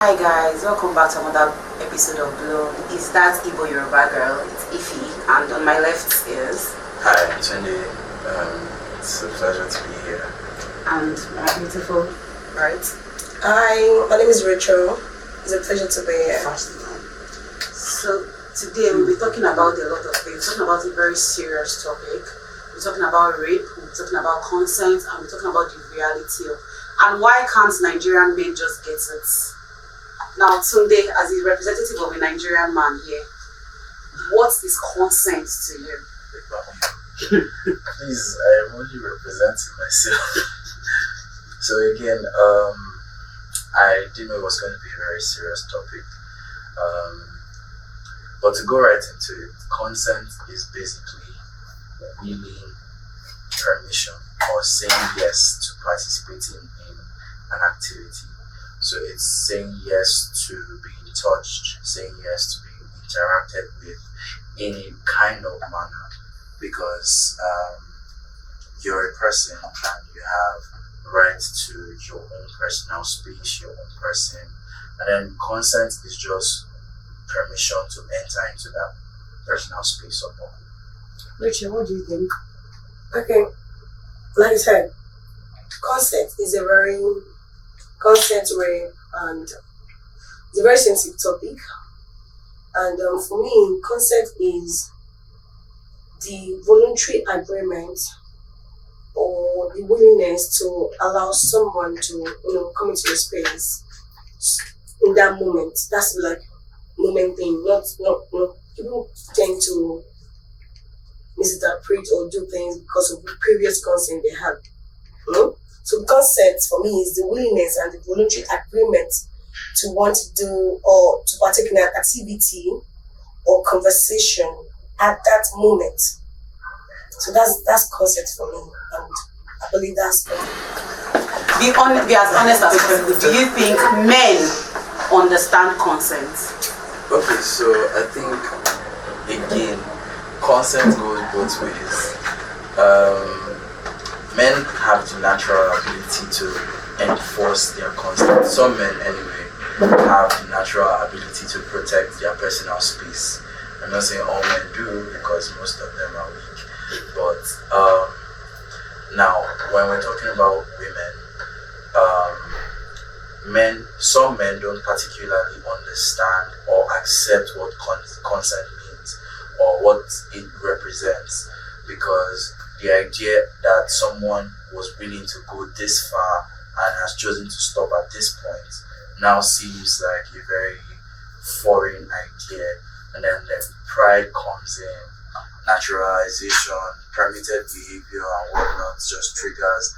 Hi guys, welcome back to another episode of Bloom. It's that Igbo Yoruba girl, it's Ify, and on my left is... Hi, Tunde. It's a pleasure to be here. And my beautiful, right? Hi, my name is Rachel. It's a pleasure to be here. So today we'll be talking about a lot of things. We're talking about a very serious topic. We're talking about rape, we're talking about consent, and we're talking about the reality of... And why can't Nigerian men just get it? Now, Tunde, as a representative of a Nigerian man here, what is consent to you? Please, I am only representing myself. So again, I didn't know it was going to be a very serious topic. But to go right into it, consent is basically willing permission or saying yes to participating in an activity. So it's saying yes to being touched, saying yes to being interacted with in a kind of manner, because you're a person and you have rights to your own personal space, your own person, and then consent is just permission to enter into that personal space or bubble. Rachel, what do you think? Okay, like I said, consent is a very consent rape, and it's a very sensitive topic. And for me, consent is the voluntary agreement or the willingness to allow someone to, come into your space in that moment. That's like moment thing. Not people tend to misinterpret or do things because of the previous consent they had. So consent for me is the willingness and the voluntary agreement to want to do or to partake in an activity or conversation at that moment. So that's consent for me, and I believe that's good. Be as honest as possible. Do you think men understand consent? Okay, so I think again, consent goes both ways. Men have the natural ability to enforce their consent. Some men, anyway, have the natural ability to protect their personal space. I'm not saying all men do, because most of them are weak. But now, when we're talking about women, some men don't particularly understand or accept what consent means or what it represents, because the idea that someone was willing to go this far and has chosen to stop at this point now seems like a very foreign idea. And then pride comes in, naturalization, permitted behavior and whatnot just triggers,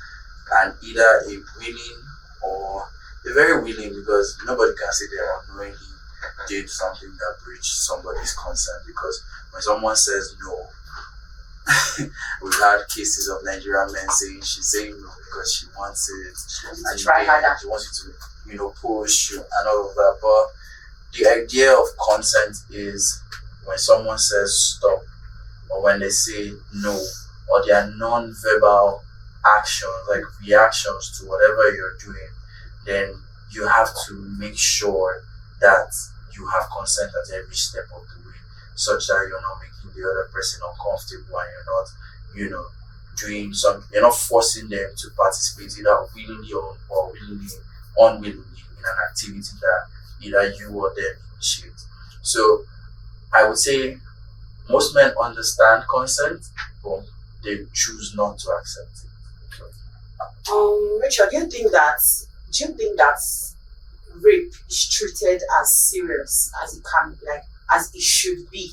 and either a willing or a very willing, because nobody can say they unknowingly did something that breached somebody's consent, because when someone says no, we've had cases of Nigerian men saying she's saying no because she wants it, and she wants you to, push and all of that. But the idea of consent is when someone says stop, or when they say no, or their non-verbal actions, like reactions to whatever you're doing, then you have to make sure that you have consent at every step of the way, such that you're not making the other person uncomfortable, and you're not forcing them to participate either willingly or unwillingly in an activity that either you or them initiate. So I would say most men understand consent, but they choose not to accept it. Rachel, do you think that rape is treated as serious as it can be, like as it should be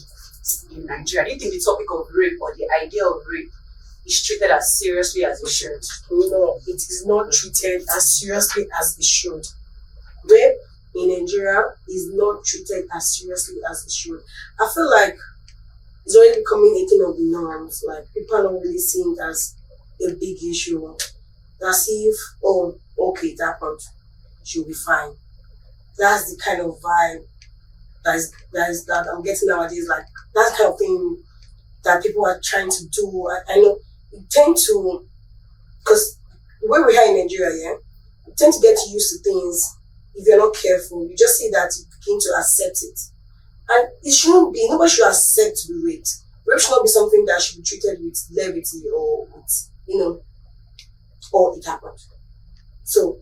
in Nigeria? Do you think the topic of rape or the idea of rape is treated as seriously as it should? No, it is not treated as seriously as it should. Rape in Nigeria is not treated as seriously as it should. I feel like it's already becoming a thing of the norms. Like, people are not really seeing it as a big issue. As if, oh, okay, it happened, she'll be fine. That's the kind of vibe that I'm getting nowadays. Like, that kind of thing that people are trying to do. I know we tend to, because the way we are in Nigeria, we tend to get used to things if you're not careful, you just see that you begin to accept it. And it shouldn't be, nobody should accept to be raped. Rape should not be something that should be treated with levity or with, or it happened. So,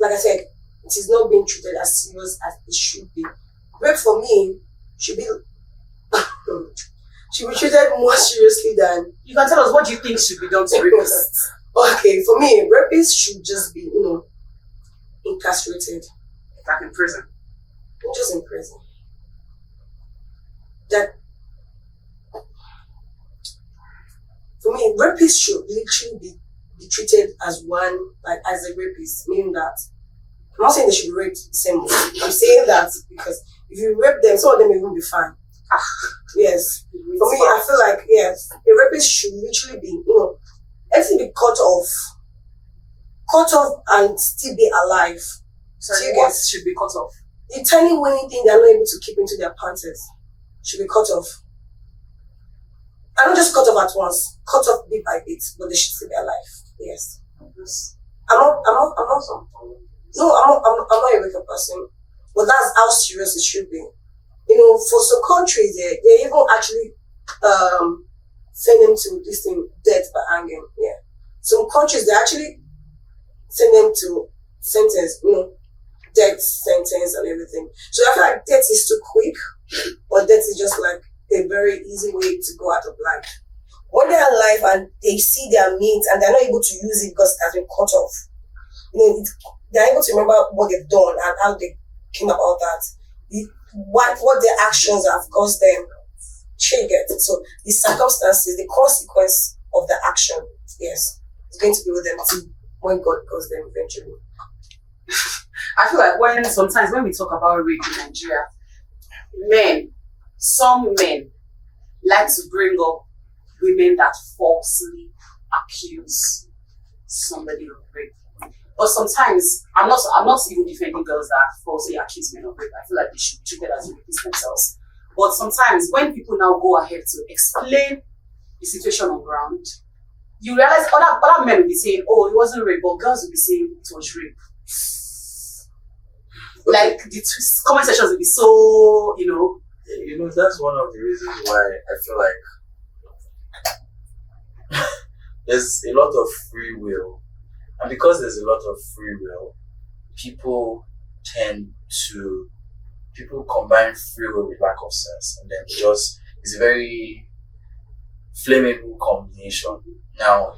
like I said, it is not being treated as serious as it should be. Rape for me should be treated more seriously than. You can tell us what you think should be done to rapists. Okay, for me, rapists should just be, incarcerated. Like in prison. Just in prison. That for me, rapists should literally be treated as one, like as a rapist, meaning that I'm not saying they should be raped the same way. I'm saying that because if you rape them, some of them will be fine. Yes. For me, I feel like yes, a rapist should literally be, everything be cut off and still be alive. So what should be cut off? The tiny winning thing they're not able to keep into their panties should be cut off. And not just cut off at once, cut off bit by bit, but they should still be alive. Yes. I'm not a wicked person, but that's how serious it should be. For some countries, they even actually send them to this thing, death by hanging. Yeah. Some countries, they actually send them to sentence, death sentence and everything. So I feel like death is too quick, or death is just like a very easy way to go out of life. When they're alive and they see their meat and they're not able to use it because it has been cut off, they're able to remember what they've done and how they came about that. What their actions have caused them. You get it. So the circumstances, the consequence of the action, yes, is going to be with them too when God calls them eventually. I feel like sometimes when we talk about rape in Nigeria, some men like to bring up women that falsely accuse somebody of rape. But sometimes I'm not even defending girls that falsely accuse men of rape. I feel like they should be treated as rapists themselves. But sometimes when people now go ahead to explain the situation on ground, you realize other men will be saying, "Oh, it wasn't rape," but girls will be saying it was rape. Like the comment sections will be so, that's one of the reasons why I feel like there's a lot of free will. And because there's a lot of free will, people combine free will with lack of sense. And then it's a very flammable combination. Now,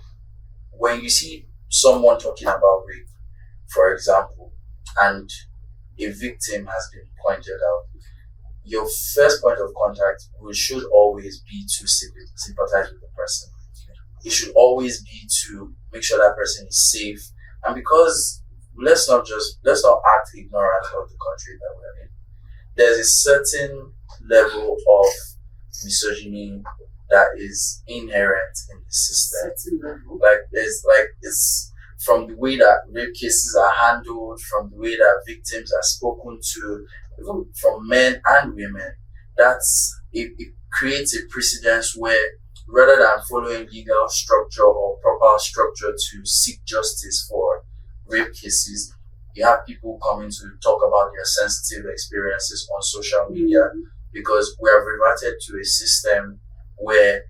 when you see someone talking about rape, for example, and a victim has been pointed out, your first point of contact should always be to sympathize with the person. It should always be to make sure that person is safe. And because let's not act ignorant of the country that we're in. There's a certain level of misogyny that is inherent in the system. It's from the way that rape cases are handled, from the way that victims are spoken to, even from men and women. It creates a precedence where rather than following legal structure or proper structure to seek justice for rape cases, you have people coming to talk about their sensitive experiences on social media because we have reverted to a system where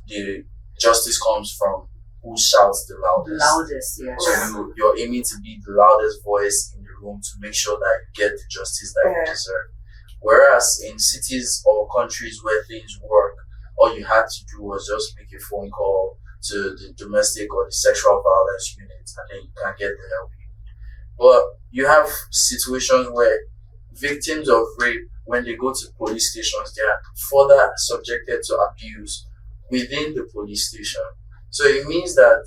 the justice comes from who shouts the loudest. Yeah. So you're aiming to be the loudest voice in the room to make sure that you get the justice that you deserve. Whereas in cities or countries where things work, all you had to do was just make a phone call to the domestic or the sexual violence unit and then you can get the help you need. But you have situations where victims of rape, when they go to police stations, they are further subjected to abuse within the police station. So it means that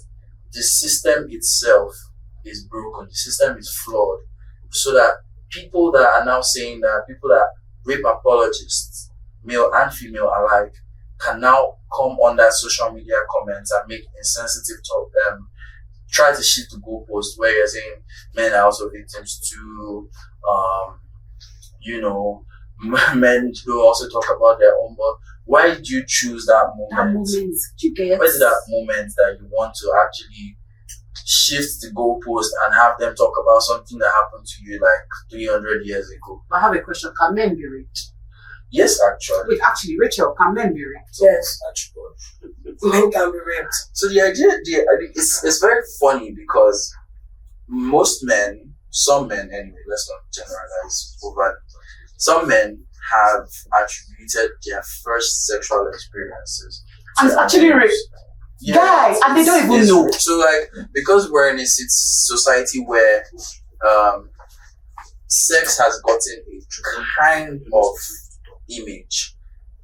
the system itself is broken, the system is flawed, so that people that are now saying that, people that rape apologists, male and female alike, can now come under social media comments and make insensitive talk, try to shift the goalpost where you're saying men are also victims too, men do also talk about their own, but why did you choose that moment? You get Why is that moment that you want to actually shift the goalpost and have them talk about something that happened to you like 300 years ago. I have a question. Can men be raped? Yes, actually. Wait, actually, Rachel, can men be raped? Yes, actually. Men can be raped. So the idea, it's very funny because most men, some men anyway, let's not generalize over. Some men have attributed their first sexual experiences And it's actually rape. Guys, and they don't even know. So like, because we're in a society where sex has gotten a kind of image.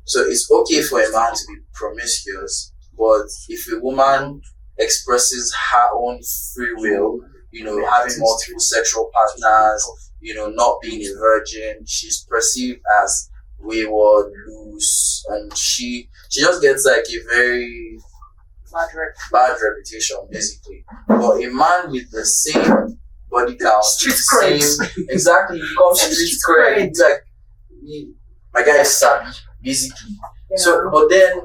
So it's okay for a man to be promiscuous, but if a woman expresses her own free will, having multiple sexual partners, not being a virgin, she's perceived as wayward, loose, and she just gets like a very bad reputation, basically. But a man with the same body count, Street exactly, becomes street cred. Like, my guy is savvy, basically. Yeah. So, but then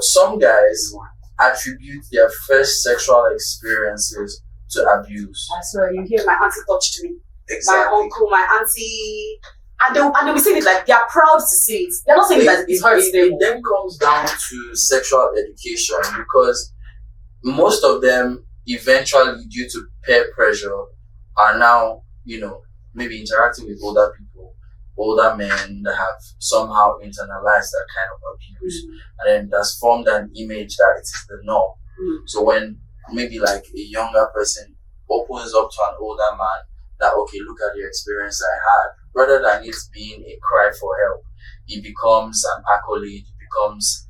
some guys attribute their first sexual experiences to abuse. So you hear my auntie touched me. Exactly. My uncle, my auntie, and they'll be saying it like they're proud to say it. They're not saying that it hurts them. It then comes down to sexual education, because most of them eventually, due to peer pressure, are now, maybe interacting with older people, older men that have somehow internalized that kind of abuse, and then that's formed an image that it is the norm. So when maybe like a younger person opens up to an older man that, okay, look at the experience I had, rather than it being a cry for help, it becomes an accolade, it becomes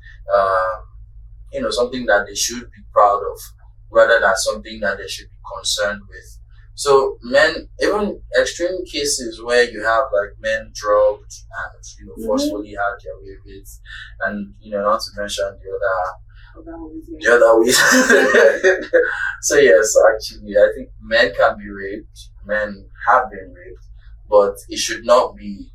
something that they should be proud of, rather than something that they should be concerned with. So men, even extreme cases where you have like men drugged and forcefully had their way with, and not to mention the other ways. So yes, actually, I think men can be raped. Men have been raped, but it shouldn't be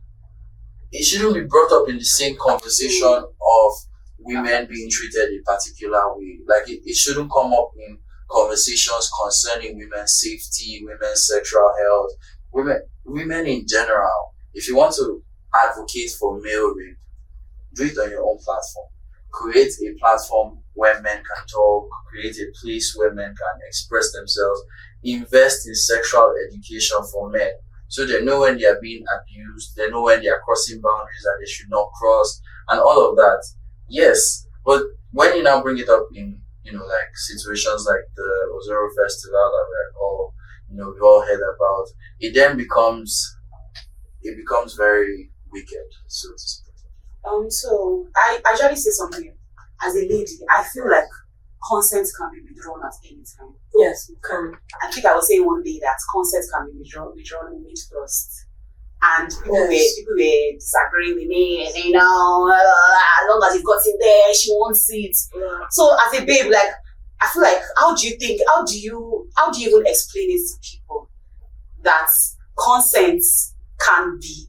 brought up in the same conversation of women being treated a particular way. Like it shouldn't come up in conversations concerning women's safety, women's sexual health, women in general. If you want to advocate for male rape, do it on your own platform. Create a platform where men can talk, create a place where men can express themselves, invest in sexual education for men, so they know when they are being abused, they know when they are crossing boundaries that they should not cross, and all of that. Yes, but when you now bring it up in like situations like the Ozoro Festival that we all heard about, it then becomes very wicked, so to speak. So I usually say something as a lady. I feel like consent can be withdrawn at any time. Yes, you can. I think I was saying one day that consent can be withdrawn mid-thrust. And people were disagreeing with me, and as long as it got in there, she wants it. Yeah. So as a babe, like, I feel like, how do you even explain it to people that consent can be,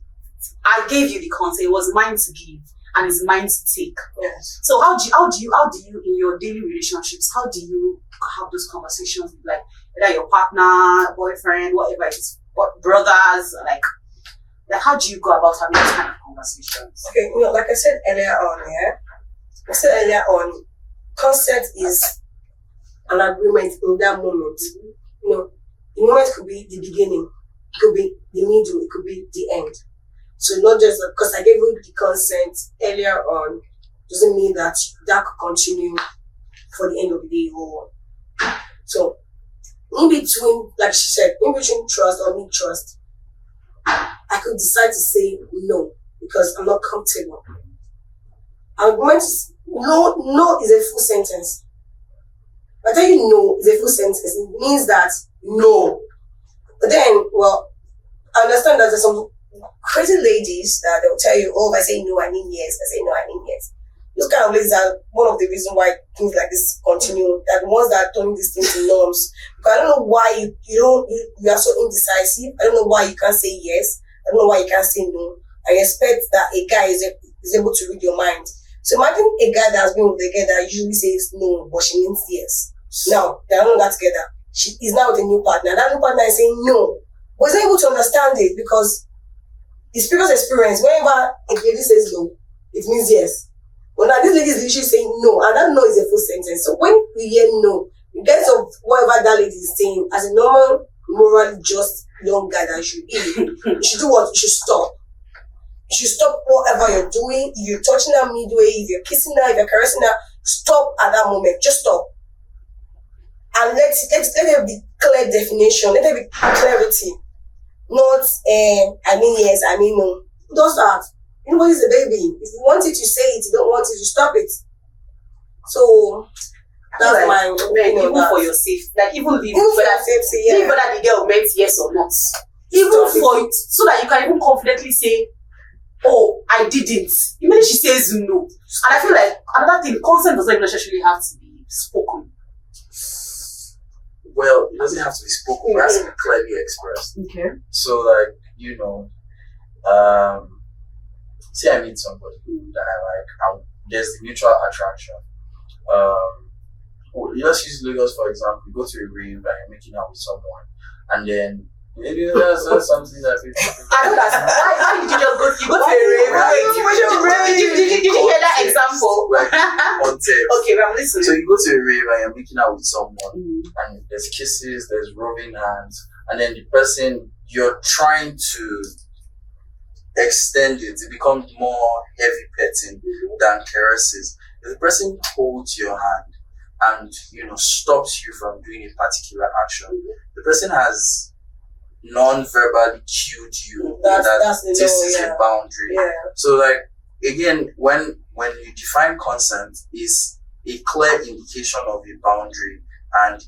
I gave you the consent, it was mine to give and it's mine to take. Yes. So how do you in your daily relationships, how do you have those conversations with like either your partner, boyfriend, whatever it is, brothers, like how do you go about having those kind of conversations? Okay, like I said earlier on, consent is an agreement in that moment. The moment could be the beginning, it could be the middle, it could be the end. So not just because I gave you the consent earlier on doesn't mean that could continue for the end of the day. So in between, like she said, in between trust or mid-trust, I could decide to say no because I'm not comfortable. Argument is no is a full sentence. By the time you know is a full sentence, it means that no. But then, I understand that there's some crazy ladies that they'll tell you, if I say no, I mean yes. I say no, I mean yes. Those kind of ladies are one of the reasons why things like this continue. That the ones that are turning these things into norms. Because I don't know why you are so indecisive. I don't know why you can't say yes. I don't know why you can't say no. I expect that a guy is able to read your mind. So imagine a guy that has been with a girl that usually says no, but she means yes. Now, they are not that together. she is now with a new partner. That new partner is saying no. But he's not able to understand it because his previous experience, whenever a lady says no, it means yes. But now this lady is literally saying no, and that no is a full sentence. So when you hear no, you get of whatever that lady is saying as a normal, morally just young guy that you should be. You should do what? You should stop. You should stop whatever you're doing. If you're touching her midway, if you're kissing her, if you're caressing her, stop at that moment. Just stop. And let there be clear definition. Let there be clarity. Not, I mean yes, I mean no. Who does that? Nobody's a baby. If you want it, you say it. You don't want it, you stop it. So that's like, my even for your safety, like even for your safety, yeah. Leave whether the girl meant yes or not. Even for it, so that you can even confidently say, "Oh, I didn't." Even if she says no, and I feel like another thing, consent does not necessarily have to be spoken. Well, it doesn't have to be spoken, but it has to be clearly expressed. Okay. So, like, say I meet somebody that I like, there's the mutual attraction. Let's use Lagos for example. You go to a rave and you're making out with someone, and then maybe that's something that people. I know that. Why did you just go? You go to a rave. Did you hear that example? Like, on tape. Okay, I'm listening. So you go to a rave and you're making out with someone, and there's kisses, there's rubbing hands, and then the person you're trying to extend it becomes more heavy petting than caresses. If the person holds your hand and stops you from doing a particular action, the person has non-verbally cued you that this is a boundary. Yeah. So like again, when you define consent, is a clear indication of a boundary and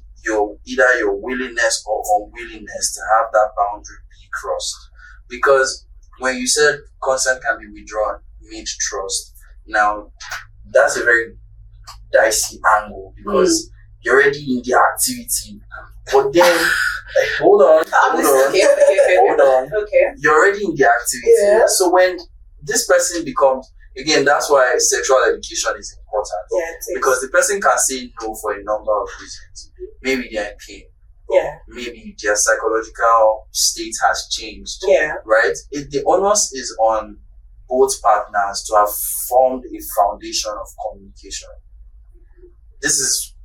either your willingness or unwillingness to have that boundary be crossed. Because when you said consent can be withdrawn mid-trust, now that's a very dicey angle because you're already in the activity. But then, hold on. Okay. You're already in the activity. Yeah. So when this person becomes, again, that's why sexual education is important. Yeah, because the person can say no for a number of reasons. Maybe they're in pain. Yeah. Maybe their psychological state has changed. Yeah. Right? The onus is on both partners to have formed a foundation of communication.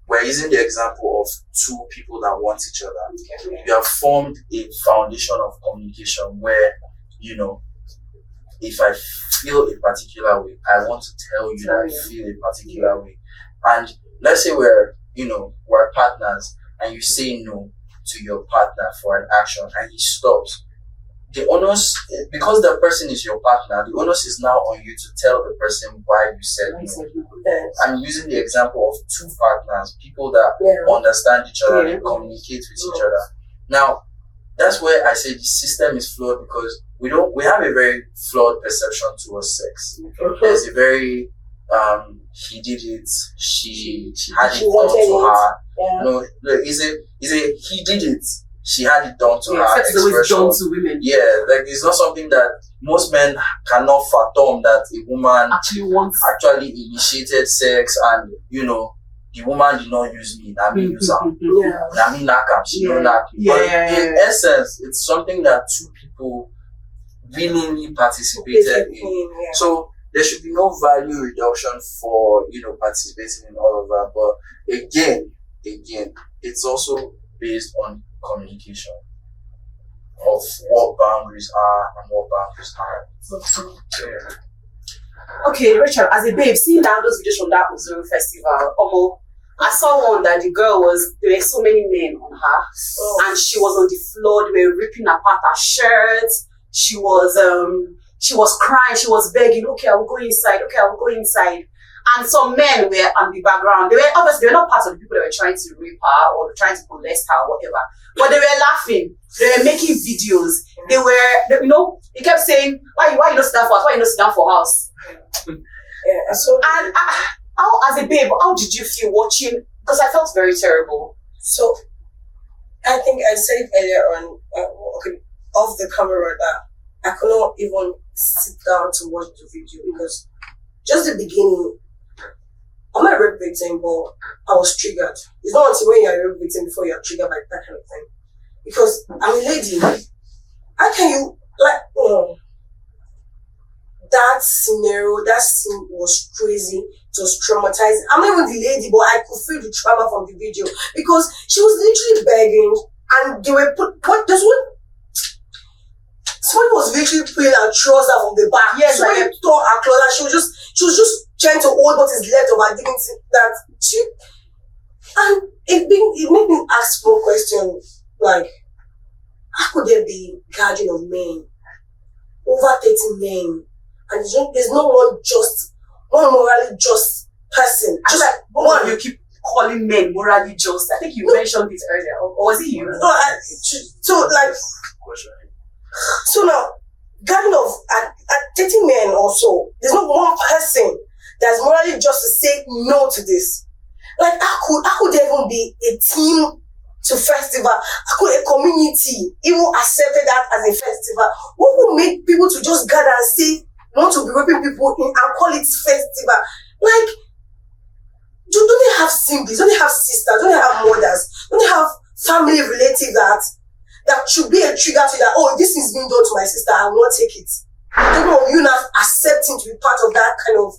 We're using the example of two people that want each other. Okay. You have formed a foundation of communication where, if I feel a particular way, I want to tell you that I feel a particular way. And let's say we're partners and you say no to your partner for an action and he stops. The onus, because the person is your partner, the onus is now on you to tell the person why you said no. Yes. I'm using the example of two partners, people that understand each other, they communicate with each other. Now, that's where I say the system is flawed because we have a very flawed perception towards sex. There's a very he did it, she had it done to her. Yeah. No, is a he did it, she had it done to her. Sex is always done to women. Yeah, like it's not something that most men cannot fathom that a woman actually initiated sex and the woman did not use me, I mean use her. I mean knock her, she don't knock me. But in essence, it's something that two people willingly participated in. So there should be no value reduction for participating in all of that. But again, it's also based on communication of what boundaries are and what boundaries aren't. Okay, Rachel, as a babe, seeing those videos from that Uzuru festival, I saw one that there were so many men on her, and she was on the floor. They were ripping apart her shirts. She was crying. She was begging, "Okay, I will go inside. Okay, I will go inside." And some men were on the background. They were not part of the people that were trying to rape her or trying to molest her or whatever. But they were laughing. They were making videos. They kept saying, "Why you not sit down for us? Why you not sit down for us?" Yeah. So how, as a babe, how did you feel watching? Because I felt very terrible. So I think I said it earlier on, off the camera, that I could not even sit down to watch the video because just the beginning, I'm not a rape victim, but I was triggered. It's not until when you're a rape victim before you're triggered by that kind of thing. Because I'm a lady. How can you, like, that scenario, that scene was crazy. It was traumatizing. I'm not even the lady, but I could feel the trauma from the video because she was literally begging, and they were somebody was literally pulling her trouser from the back. Yes, somebody tore her clothes, and she was just trying to hold what is left of her dignity. And it made me ask more questions like, how could there be guardian of men, over 30 men, and there's no one morally just person? Just like one. You keep calling men morally just. I think you mentioned it earlier, or was it you? No, so now, guardian of 30 men also, there's not one person that's morally just to say no to this. Like, how could there even be a team to festival? How could a community even accepted that as a festival? What would make people to just gather and say, want to be raping people and call it festival? Like, don't they have siblings? Don't they have sisters? Don't they have mothers? Don't they have family relatives that should be a trigger to that? Oh, this is being done to my sister, I will not take it. Don't know you not accepting to be part of that kind of,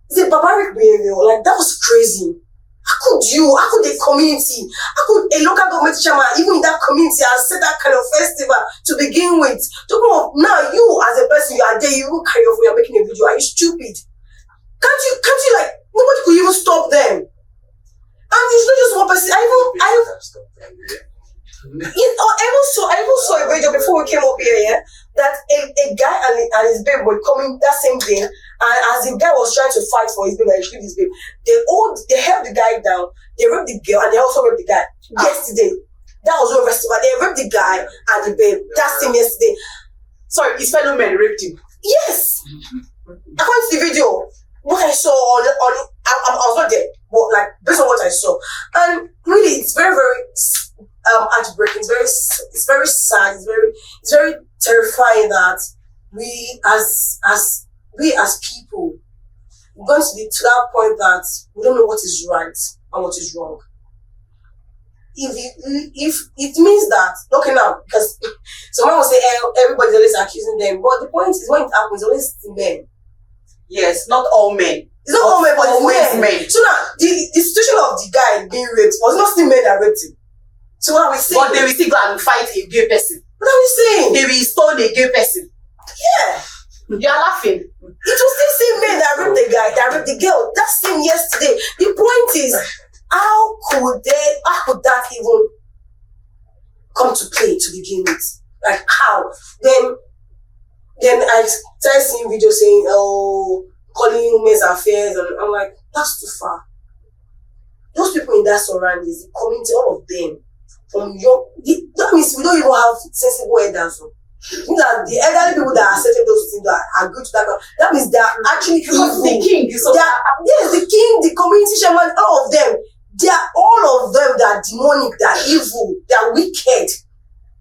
it's a barbaric behavior. Like, that was crazy. How could a community, how could a local government chairman, even in that community, accept that kind of festival to begin with? Now you as a person, you are there, you carry off, you're making a video. Are you stupid? Can't you like, nobody could even stop them. And it's not just one person. I even saw a video before we came up here, yeah, that a guy and his babe were coming that same day, and as the guy was trying to fight for his babe and retrieve his babe, they held the guy down, they raped the girl, and they also raped the guy. Yesterday, that was one festival. They raped the guy and the babe. That same yesterday. Sorry, his fellow men raped him. Yes. According to the video, what I saw I was not there, but like based on what I saw, and really, it's very, very heartbreaking. It's very sad. It's very terrifying that we as people we're going to that point that we don't know what is right and what is wrong. If it means that, okay, now, because someone will say everybody's always accusing them, but the point is when it happens, always the men. Yes, not all men. It's not all men, but it's men. So now, the situation of the guy being raped was not still men that raped him. So what are we saying? But they will still go and fight a gay person. What are we saying? They will stone a gay person. Yeah. You are laughing. It was still same men that raped the guy, that raped the girl. That same yesterday. The point is, how could that even come to play to begin with? Like, how? Then I started seeing videos saying, calling women's affairs, and I'm like, that's too far. Those people in that surroundings, the community, all of them, that means we don't even have sensible elders. That the elderly people that accepted those things, that agree to that means they are actually evil. The king, yes, the king, the community shaman, all of them, all of them that are demonic, that are evil, that are wicked.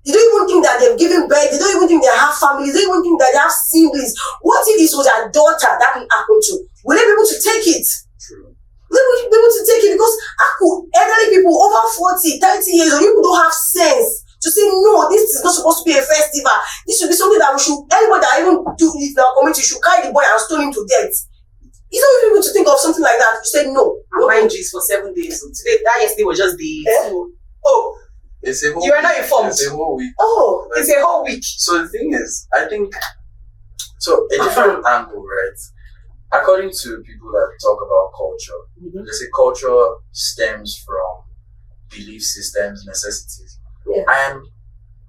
They don't even think that they've given birth. They don't even think they have families. They don't even think that they have siblings. What if this was a daughter that can happen to? Will they be able to take it? They will be able to take it because elderly people over 40, 30 years old, people don't have sense to say, no, this is not supposed to be a festival. This should be something that anybody that even do it in our community should carry the boy and stone him to death. He's not even able to think of something like that. You say no. Mind you, it's for 7 days. Today, that yesterday was just the. It's a whole you are not informed. It's a whole week. Oh, it's a whole week. So the thing is, I think, so a different angle, right? According to people that talk about culture, they say culture stems from belief systems, necessities. Yeah.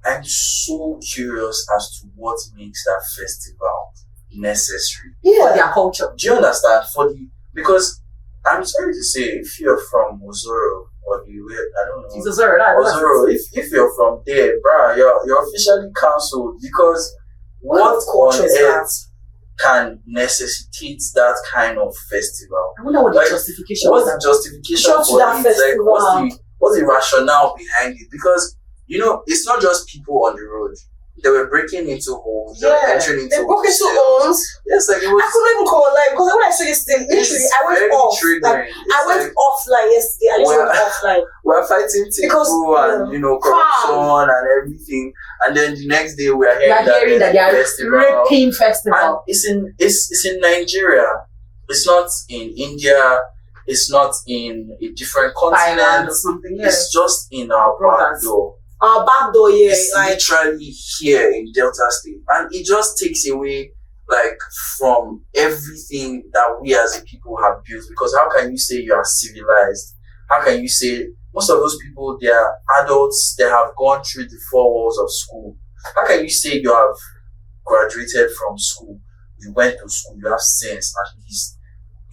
I'm so curious as to what makes that festival necessary for their culture. Do you understand? Because I'm sorry to say, if you're from Ozoro or I don't know. It's Ozoro. If you're from there, bruh, you're officially cancelled because what on earth can necessitate that kind of festival? I wonder what the justification was. What's the justification for that it? festival? Like, what's the rationale behind it? Because, it's not just people on the road. they were breaking into homes, they were Yeah, entering into they broke into hostels. homes. Yes, like it I was. couldn't even come online because when I saw yesterday, literally, It's I went very off. triggering. Like, It's I went like, offline yesterday. I just Well, went offline. we're fighting Because, people and corruption and everything, and then the next day we are hearing that they are there's a festival. raping And festival. it's in Nigeria. It's not in India. It's not in a different Thailand continent. or something. Yeah. It's just in our Brothers. back door. Our back door, yeah. It's Like, literally here in Delta State, and it just takes away like from everything that we as a people have built. Because how can you say you are civilized? How can you say most of those people, they are adults, they have gone through the four walls of school? How can you say you have graduated from school, you went to school, you have sense at least?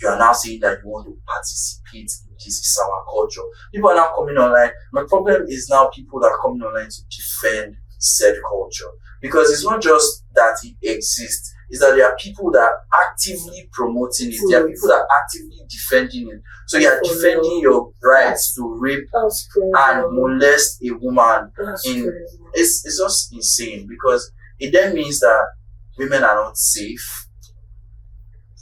You are now saying that you want to participate in this. Is our culture. People are now coming online. My problem is now people that are coming online to defend said culture. Because it's not just that it exists, it's that there are people that are actively promoting it. There are people that are actively defending it. So you are defending your rights to rape that's crazy. and molest a woman. That's in- crazy. It's just insane, because it then means that women are not safe.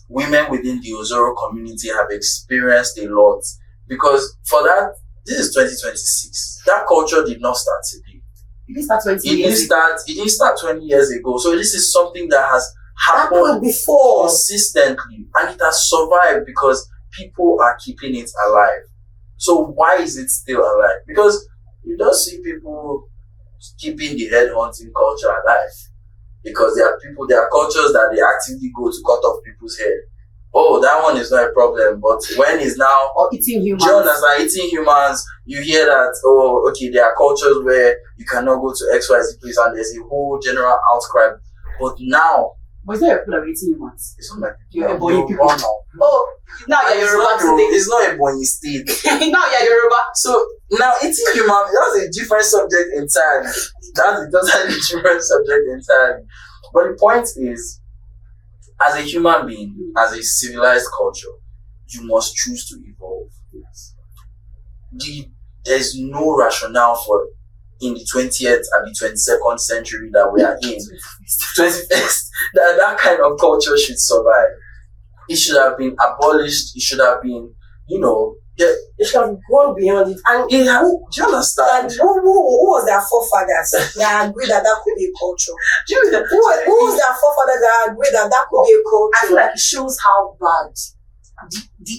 Women within the Ozoro community have experienced a lot, because for that, this is 2026. That culture did not start today. It didn't start 20 It years didn't ago. start. It didn't start 20 years ago. So this is something that has Happened happened before. consistently, and it has survived because people are keeping it alive. So why is it still alive? Because you don't see people keeping the head hunting culture alive. Because there are cultures that they actively go to cut off people's head. Oh, that one is not a problem. But when it's now, Or eating humans. Jonas are eating humans, you hear that, oh, okay, there are cultures where you cannot go to XYZ place and there's a whole general outcry. But now, But it's not people that are eating humans. it's not like You're now, Ebonyi you're people. born now. Oh, now And you're it's Yoruba not today. It's not a Ebonyi state. Now you're Yoruba. So now eating human, that's a different subject entirely. That's a totally different subject entirely. But the point is, as a human being, as a civilized culture, you must choose to evolve. There's no rationale for in the 20th and the 22nd century that we are in, 21st, that kind of culture should survive. It should have been abolished. It should have been, They should have gone beyond it. And do you understand? who was their forefathers that agreed that could be a culture? Do you Who was their forefathers that agreed that could be a culture? I feel like it shows how bad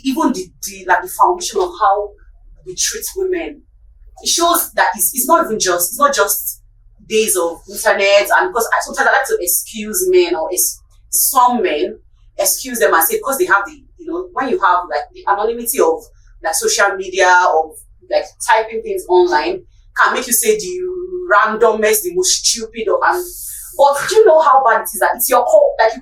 even the foundation of how we treat women. It shows that it's not just days of internet, and because sometimes I like to excuse men or some men excuse them and say because they have when you have like the anonymity of like social media, of like typing things online, can make you say the randomest, the most stupid but do you know how bad it is that it's your cult, like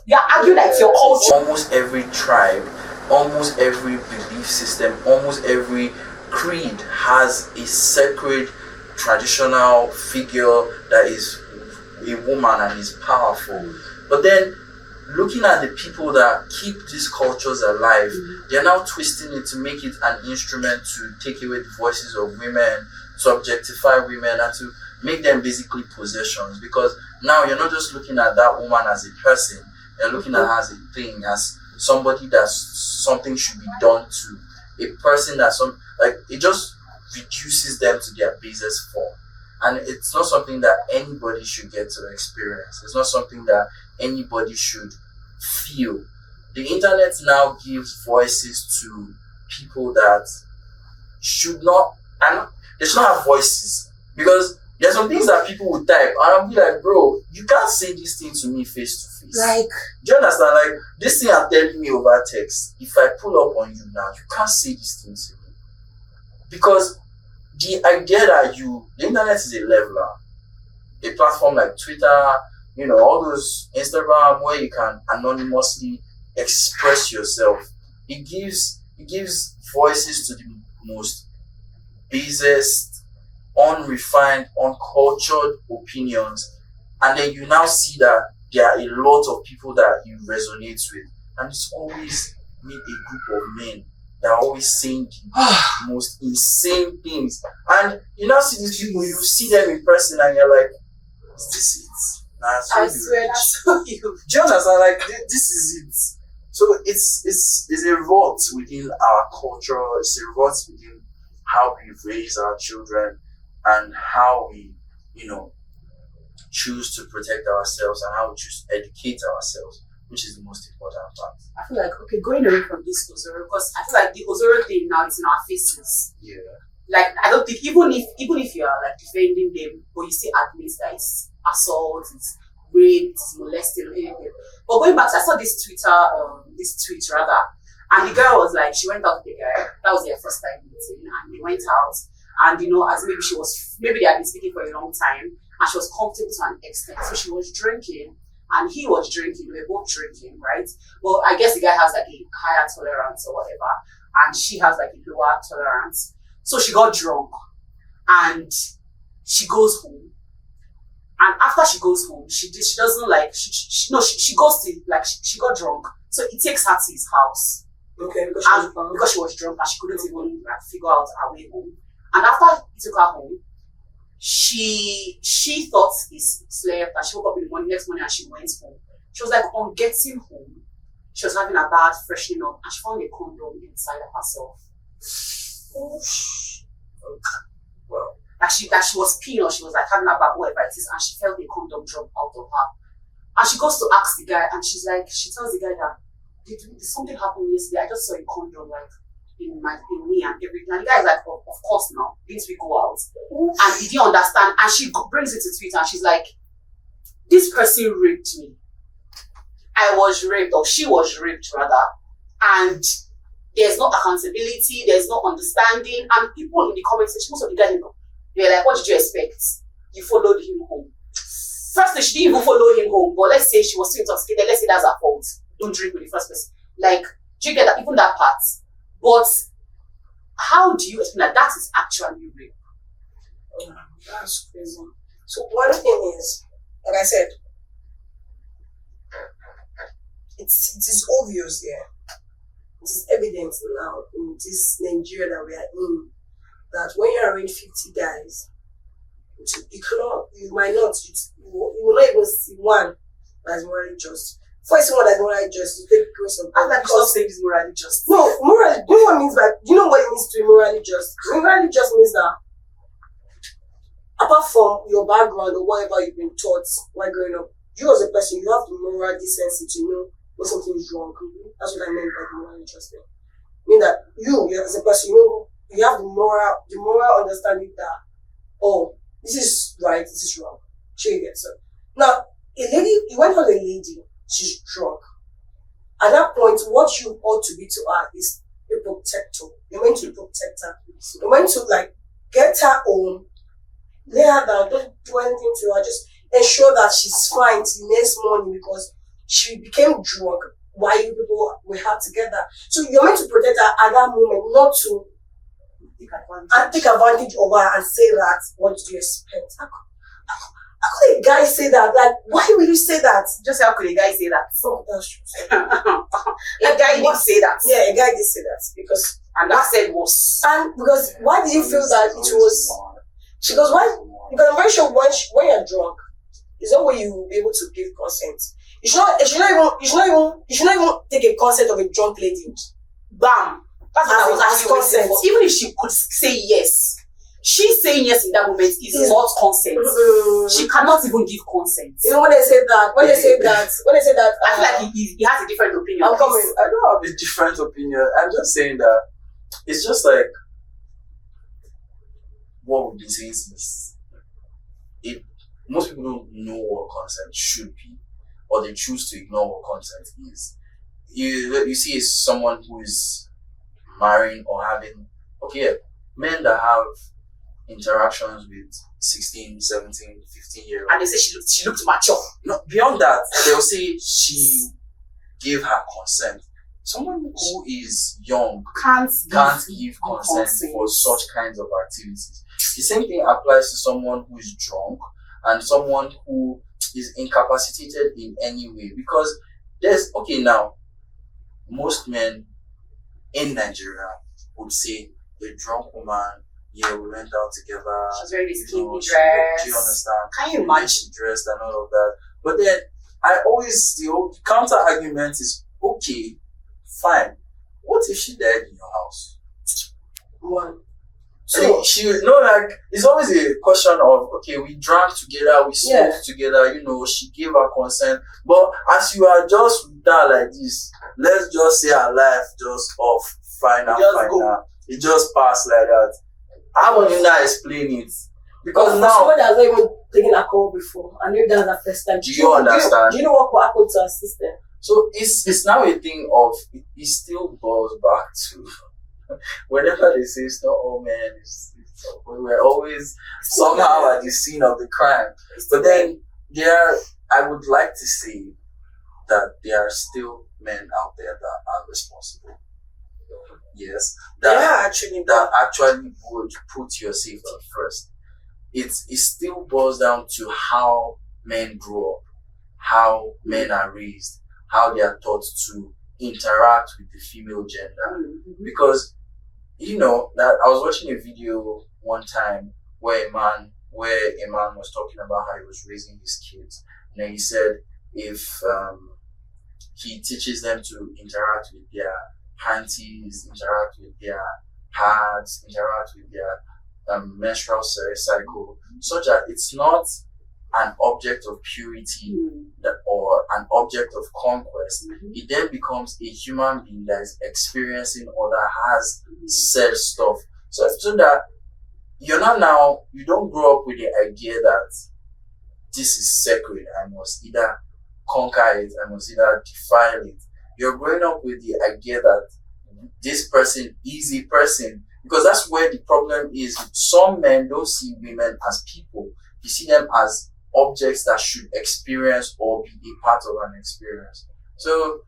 you are arguing that it's your culture. Almost every tribe, almost every belief system, almost every creed has a sacred traditional figure that is a woman and is powerful. But then looking at the people that keep these cultures alive, they're now twisting it to make it an instrument to take away the voices of women, to objectify women, and to make them basically possessions. Because now you're not just looking at that woman as a person, you're looking at her as a thing, as somebody that something should be done to, a person that it just reduces them to their basest form. And it's not something that anybody should get to experience. It's not something that anybody should feel. The internet now gives voices to people that should not, and they should not have voices. Because there's some things that people would type, and I'll be like, bro, you can't say this thing to me face to face. Like, do you understand? Like, this thing you're telling me over text, if I pull up on you now, you can't say this thing to me. Because the idea that the internet is a leveler, a platform like Twitter, all those Instagram where you can anonymously express yourself, it gives voices to the most basest, unrefined, uncultured opinions, and then you now see that there are a lot of people that you resonate with, and it's always with a group of men that are always saying the most insane things. And you now see these people, you see them in person, and you're like, Is this it? Nah, so I you swear rich. that's so you. Do you understand? Like this is it. So it's a rot within our culture. It's a rot within how we raise our children and how we, choose to protect ourselves and how we choose to educate ourselves, which is the most important part. I feel like, okay, going away from this Ozoro, because I feel like the Ozoro thing now is in our faces. Yeah. Like, I don't think, even if you are like defending them, but you still admit that it's assault, it's rape, it's molesting, or anything. But going back to, I saw this tweet rather, and the girl was like, she went out with the guy, that was their first time meeting, and they went out, and as maybe they had been speaking for a long time, and she was comfortable to an extent. So she was drinking, and he was drinking, they were both drinking, right? Well, I guess the guy has like a higher tolerance or whatever, and she has like a lower tolerance. So she got drunk, and she goes home. And after she goes home, she doesn't like, she goes to, like, she got drunk. So he takes her to his house. Okay, because Because she was drunk and she couldn't even like figure out her way home. And after he took her home, she thought he slept, and she woke up in the next morning and she went home. She was like, on getting home, she was having a bath, freshening up, and she found a condom inside of herself. Well, That she was peeing, or she was like having a bath, whatever it is, and she felt a condom drop out of her. And she goes to ask the guy, and she tells the guy that did something happen yesterday? I just saw a condom like in me and everything. And the guy is like, of course now, didn't we go out? And he didn't understand. And she brings it to Twitter, and she's like, this person raped me. I was raped, or she was raped rather, and there's no accountability, there's no understanding, and people in the comment section, most of the guys, they're like, what did you expect? You followed him home. Firstly, she didn't even follow him home, but let's say she was too intoxicated, let's say that's her fault. Don't drink with the first person. Like, do you get that? Even that part. But how do you explain that is actually rape? that's crazy. So one thing is, like I said, it is obvious there. It is evident now in this Nigeria that we are in, that when you arrange 50 guys, you will not even see one that is morally just. For someone that is morally just, you take grace of God. I like stop saying it's morally just. No, morally, do you know what it means by, do you know what it means to be morally just? Morally just means that apart from your background or whatever you've been taught while growing up, you as a person, you have the moral decency to know when something is wrong. That's what I meant by the morally just thing. I mean that you as a person, you have the moral understanding that, oh, this is right, this is wrong. Sure, you get so. Now, you went on a lady, she's drunk. At that point, what you ought to be to her is a protector. You're meant to protect her. You're meant to like get her home, lay her down, don't do anything to her, just ensure that she's fine till next morning because she became drunk while you people were had together. So you're meant to protect her at that moment, not to take advantage of her and say that, what did you expect? How could a guy say that? Like, why will you say that? Just how could a guy say that? Fuck, that's true. A guy did say that. Yeah, a guy did say that because, And that said was. and because why do you feel that it was? Because why? Because I'm very sure when you're drunk, there's no way you will be able to give consent. You should not even take a consent of a drunk lady. Bam. That's what I was As asking you consent. for. Even if she could say yes, she saying yes in that moment is not consent. She cannot even give consent. Even when they say that, I feel like he has a different opinion. I'm coming. I don't have a different opinion. I'm just saying that it's just like what we've been saying since. Most people don't know what consent should be, or they choose to ignore what consent is. You see, it's someone who is marrying or having, men that have interactions with 16, 17, 15-year-olds. And they say she looked mature. No, beyond that, they'll say she gave her consent. Someone who is young Can't give consent for such kinds of activities. The same thing applies to someone who is drunk and someone who is incapacitated in any way. Because now, most men in Nigeria would say a drunk woman yeah, we went out together. She's wearing a skinny she- dress. Do you understand? Can you The way imagine? she dressed and all of that. But then the counter argument is okay, fine. What if she died in your house? One. So she like it's always a question of okay, we drank together, we smoked together, she gave her consent. But as you are just with her like this, let's just say her life just off, final. It just passed like that. How would you now explain it? Because For now, someone that has not even taken alcohol before, and if that's the first time, Do you understand? Do you know what will happen to her system? so it's now a thing of it still boils back to whenever they say it's not all men, we're always somehow at the scene of the crime. But then I would like to say that there are still men out there that are responsible. Yes, that actually would put your safety first. It still boils down to how men grow up, how men are raised, how they are taught to interact with the female gender. Because that I was watching a video one time where a man was talking about how he was raising his kids. And he said if he teaches them to interact with their panties, interact with their pads, interact with their menstrual cycle, such that it's not an object of purity or an object of conquest. It then becomes a human being that is experiencing or that has said stuff. So that you don't grow up with the idea that this is sacred, I must either conquer it, I must either defile it. You're growing up with the idea that this person is a person, because that's where the problem is. Some men don't see women as people. You see them as objects that should experience or be a part of an experience. So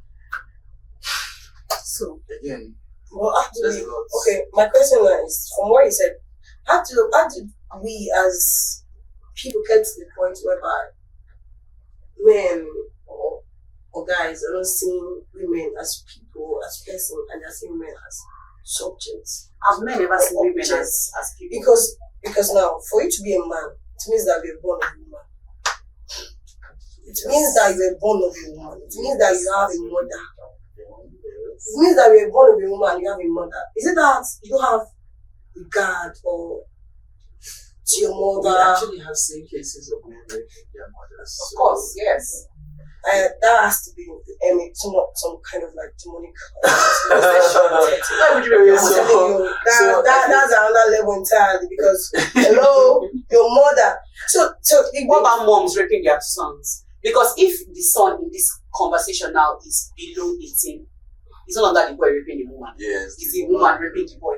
again, my question is, from what you said, how did we as people get to the point whereby men or guys are not seeing women as people, as person, and they're seeing men as subjects? I've never seen women as people. Because now, for you to be a man, it means that you're born of a woman. It means that you're born of a woman. It means that you have a mother. It means that you're born of a woman and you have a mother. Is it that you don't have regard or to your we mother? actually have seen cases of men raping their mothers. Of course, yes. That has to be some kind of like demonic Why would you rape your mother? that's another level entirely, because hello, your mother. So What about moms raping their sons? Because if the son in this conversation now is below 18, it's no longer the boy raping the woman. Yes. It's the woman raping the boy.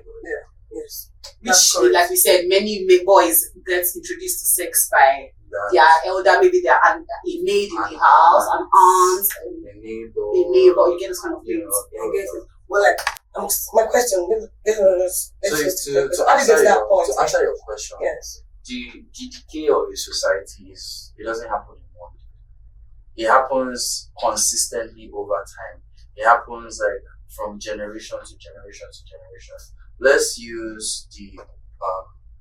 yes, Which, like we said, many boys get introduced to sex by their elder, maybe they are a maid in the house, an aunt, a neighbor. You get this kind of things. I get it. Well, like my question. To answer your question, Yes. the decay of a society it doesn't happen in one day. It happens consistently over time. It happens like from generation to generation to generation. Let's use the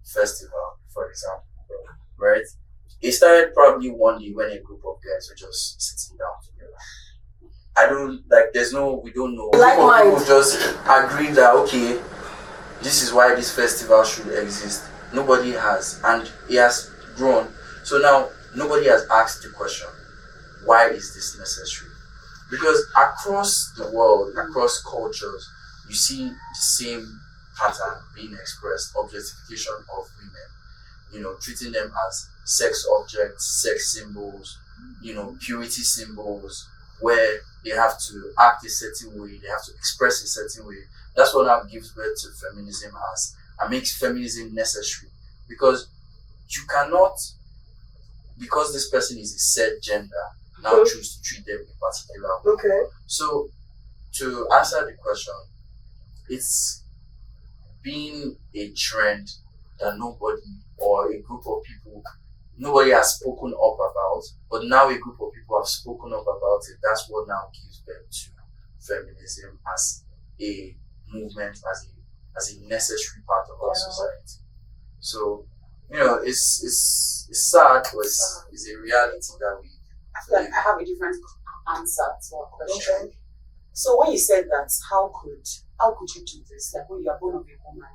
festival, for example, right? It started probably one day when a group of guys were just sitting down together. We don't know. Like People just agreed that, okay, this is why this festival should exist. Nobody has, and it has grown. So now, nobody has asked the question, why is this necessary? Because across the world, across cultures, you see the same pattern being expressed, objectification of women, treating them as sex objects, sex symbols, purity symbols, where they have to act a certain way, they have to express a certain way. That's what now gives birth to feminism and makes feminism necessary. Because you cannot, because this person is a set gender, now choose to treat them in particular way. Okay. So, to answer the question, it's been a trend that nobody or a group of people, nobody has spoken up about, but now a group of people have spoken up about it. That's what now gives birth to feminism as a movement, as a necessary part of our society. So, it's sad, but it's a reality that we. I feel like I have a different answer to our question. So when you said that, how could you do this? Like when you are born of a woman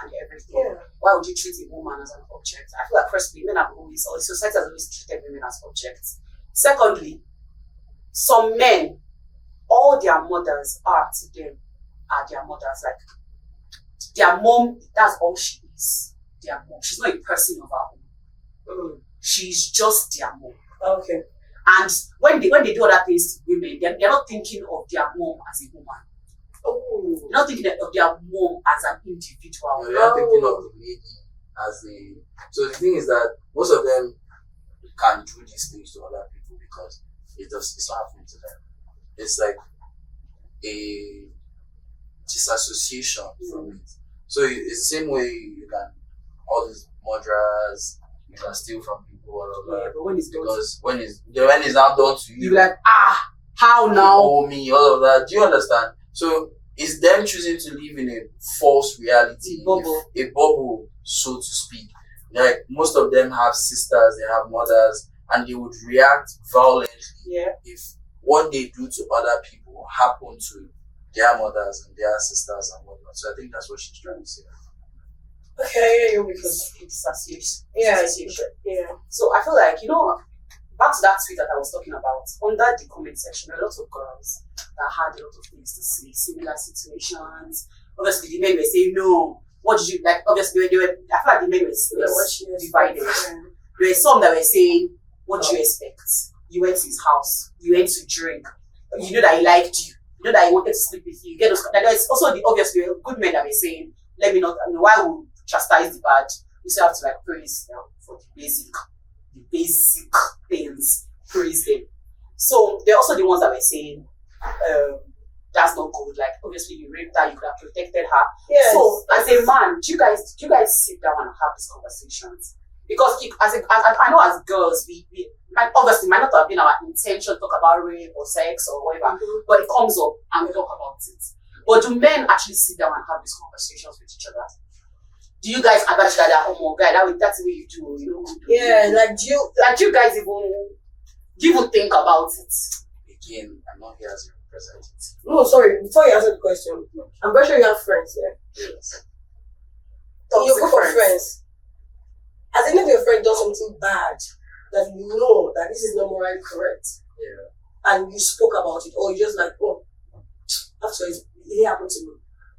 and everything, why would you treat a woman as an object? I feel like firstly, men have always, or society has always treated women as objects. Secondly, some men, all their mothers are to them are their mothers. Like their mom, that's all she is. Their mom. She's not a person of her own. She's just their mom. Okay. And when they do other things to women, they're not thinking of their mom as a woman. Oh. They're not thinking of their mom as an individual. They are thinking of the lady as the. So the thing is that most of them can do these things to other people because it's not happening to them. It's like a disassociation from it. So it's the same way you can all these murderers, you can steal from people, all of that. But when it's done, Because when it's now done to you, you're like, how you now? owe me, all of that. Do you understand? So it's them choosing to live in a false reality, a bubble, so to speak. Like most of them have sisters, they have mothers, and they would react violently if what they do to other people happen to their mothers and their sisters and whatnot. So I think that's what she's trying to say. Okay, because It's association. yeah. So I feel like, back to that tweet that I was talking about, under the comment section, there are lots of girls that had a lot of things to say, similar situations. Obviously, the men were saying, no, what did you, like, obviously, I feel like the men were divided. There were some that were saying, what do you expect? You went to his house, you went to drink, you know that he liked you, you know that he wanted to sleep with you. Get those. There's also the obviously good men that were saying, why would chastise the bad? You still have to like praise them for the basic things, praise them. So they're also the ones that were saying, that's not good. Like obviously you raped her, you could have protected her. Yes. So as a man, do you guys sit down and have these conversations? Because I know as girls, we obviously might not have been our intention to talk about rape or sex or whatever, but it comes up and we talk about it. But do men actually sit down and have these conversations with each other? Do you guys advise that guy, that's the way you do, Yeah, like do you guys even think about it? Again, I'm not here as a representative. No, sorry, before you answer the question, I'm very sure you have friends, yeah? Yes. Your group of friends. Has any of your friends done something bad that you know that this is not morally correct? Yeah. And you spoke about it, or you just like, after it happened to me.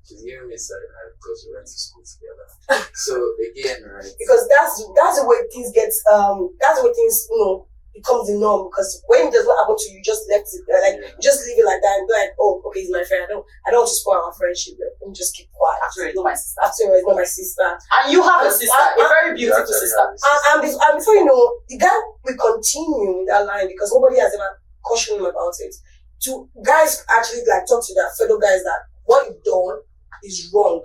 She's giving me side eye because we went to school together. So again, right? Because that's the way things get that's the way things becomes the norm. Because when it does not happen to you, you just left it you just leave it like that and be like, oh, okay, he's my friend. I don't want to spoil our friendship. Let me just keep quiet. After it's not my sister. After it's not my sister. And you have a sister, a very beautiful sister. And before you know, the guy will continue in that line because nobody has ever cautioned him about it. To guys actually like talk to their fellow guys that what you've done is wrong.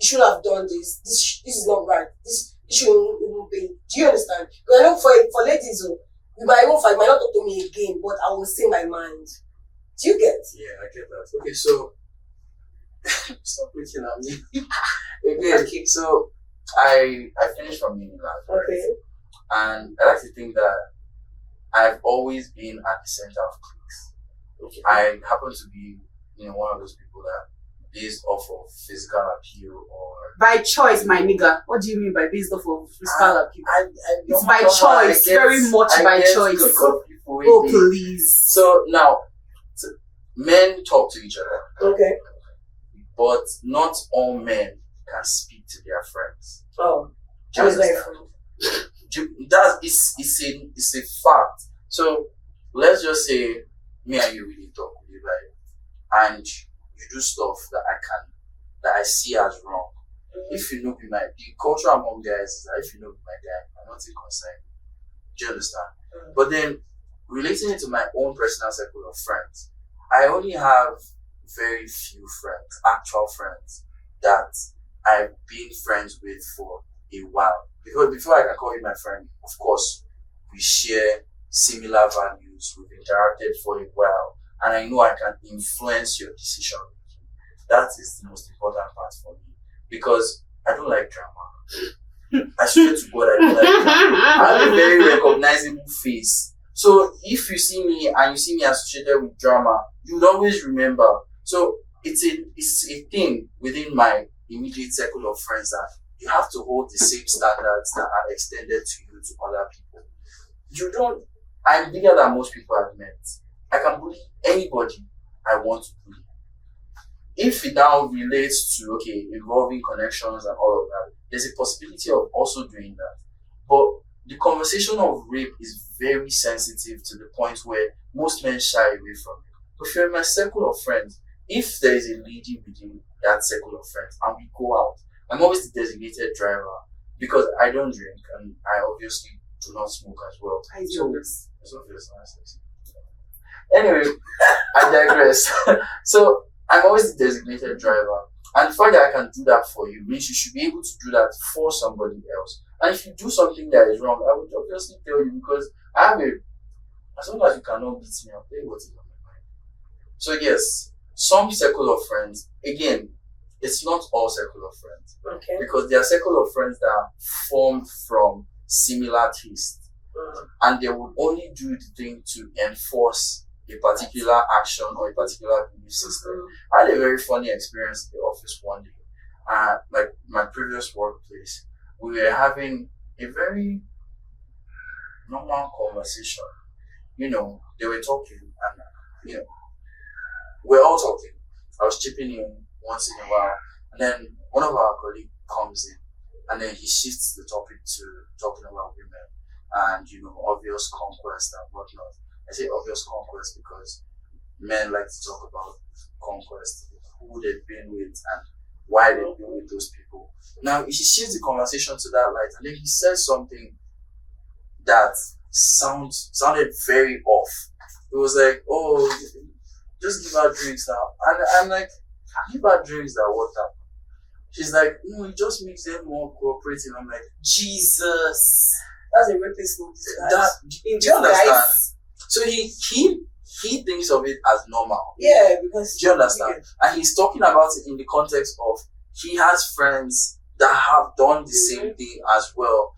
You should have done this. This is not right. This shouldn't even be. Do you understand? Because I know for ladies, you might even fight, might not talk to me again, but I will say my mind. Do you get? Yeah, I get that. Okay, so stop looking at me. Again, so I finished from uni last, right? Okay. And I like to think that I've always been at the center of cliques. Okay. I happen to be, one of those people that based off of physical appeal or By choice, my nigga. What do you mean by based off of physical appeal? It's by know how I choice, get- very much I by get choice. good for people Oh, with it. please. So now, men talk to each other, Okay. but not all men can speak to their friends. Oh, Do I you was very understand? It's a fact. So let's just say me and you really talk, right? And you do stuff that I see as wrong. If you know the culture among guys is that if you know my guy, I'm not a concern. Do you understand? But then relating it to my own personal circle of friends, I only have very few friends, actual friends, that I've been friends with for a while. Because before I can call you my friend, of course, we share similar values, we've interacted for a while, and I know I can influence your decision making. That is the most important part for me. Because I don't like drama. I swear to God, I don't like drama. I have a very recognizable face. So if you see me and you see me associated with drama, you would always remember. So it's a thing within my immediate circle of friends that you have to hold the same standards that are extended to you to other people. You don't. I'm bigger than most people I've met. I can bully anybody I want to bully. If it now relates to involving connections and all of that, there's a possibility of also doing that. But the conversation of rape is very sensitive to the point where most men shy away from it. But if you're in my circle of friends, if there is a lady within that circle of friends and we go out, I'm always the designated driver because I don't drink and I obviously do not smoke as well. It's obvious. Anyway, I digress. So I'm always the designated driver. And the fact that I can do that for you means you should be able to do that for somebody else. And if you do something that is wrong, I would obviously tell you because I have as long as you cannot beat me, I'll tell you what is on my mind. So yes, some circle of friends, again, it's not all circle of friends. Okay. Because there are circle of friends that form from similar tastes. And they would only do the thing to enforce a particular action or a particular belief system. I had a very funny experience in the office one day. Like my previous workplace, we were having a very normal conversation. They were talking and, we're all talking. I was chipping in once in a while. And then one of our colleagues comes in and then he shifts the topic to talking about women and, obvious conquest and whatnot. I say obvious conquest because men like to talk about conquest, who they've been with and why they've been with those people. Now, he shifts the conversation to that light and then he says something that sounded very off. It was like, oh, just give her drinks now. And I'm like, give her drinks that water. She's like, no, it just makes them more cooperative. I'm like, Jesus. That's a rapist move. do you understand? So he thinks of it as normal. Yeah, because do you understand? And he's talking about it in the context of he has friends that have done the same thing as well.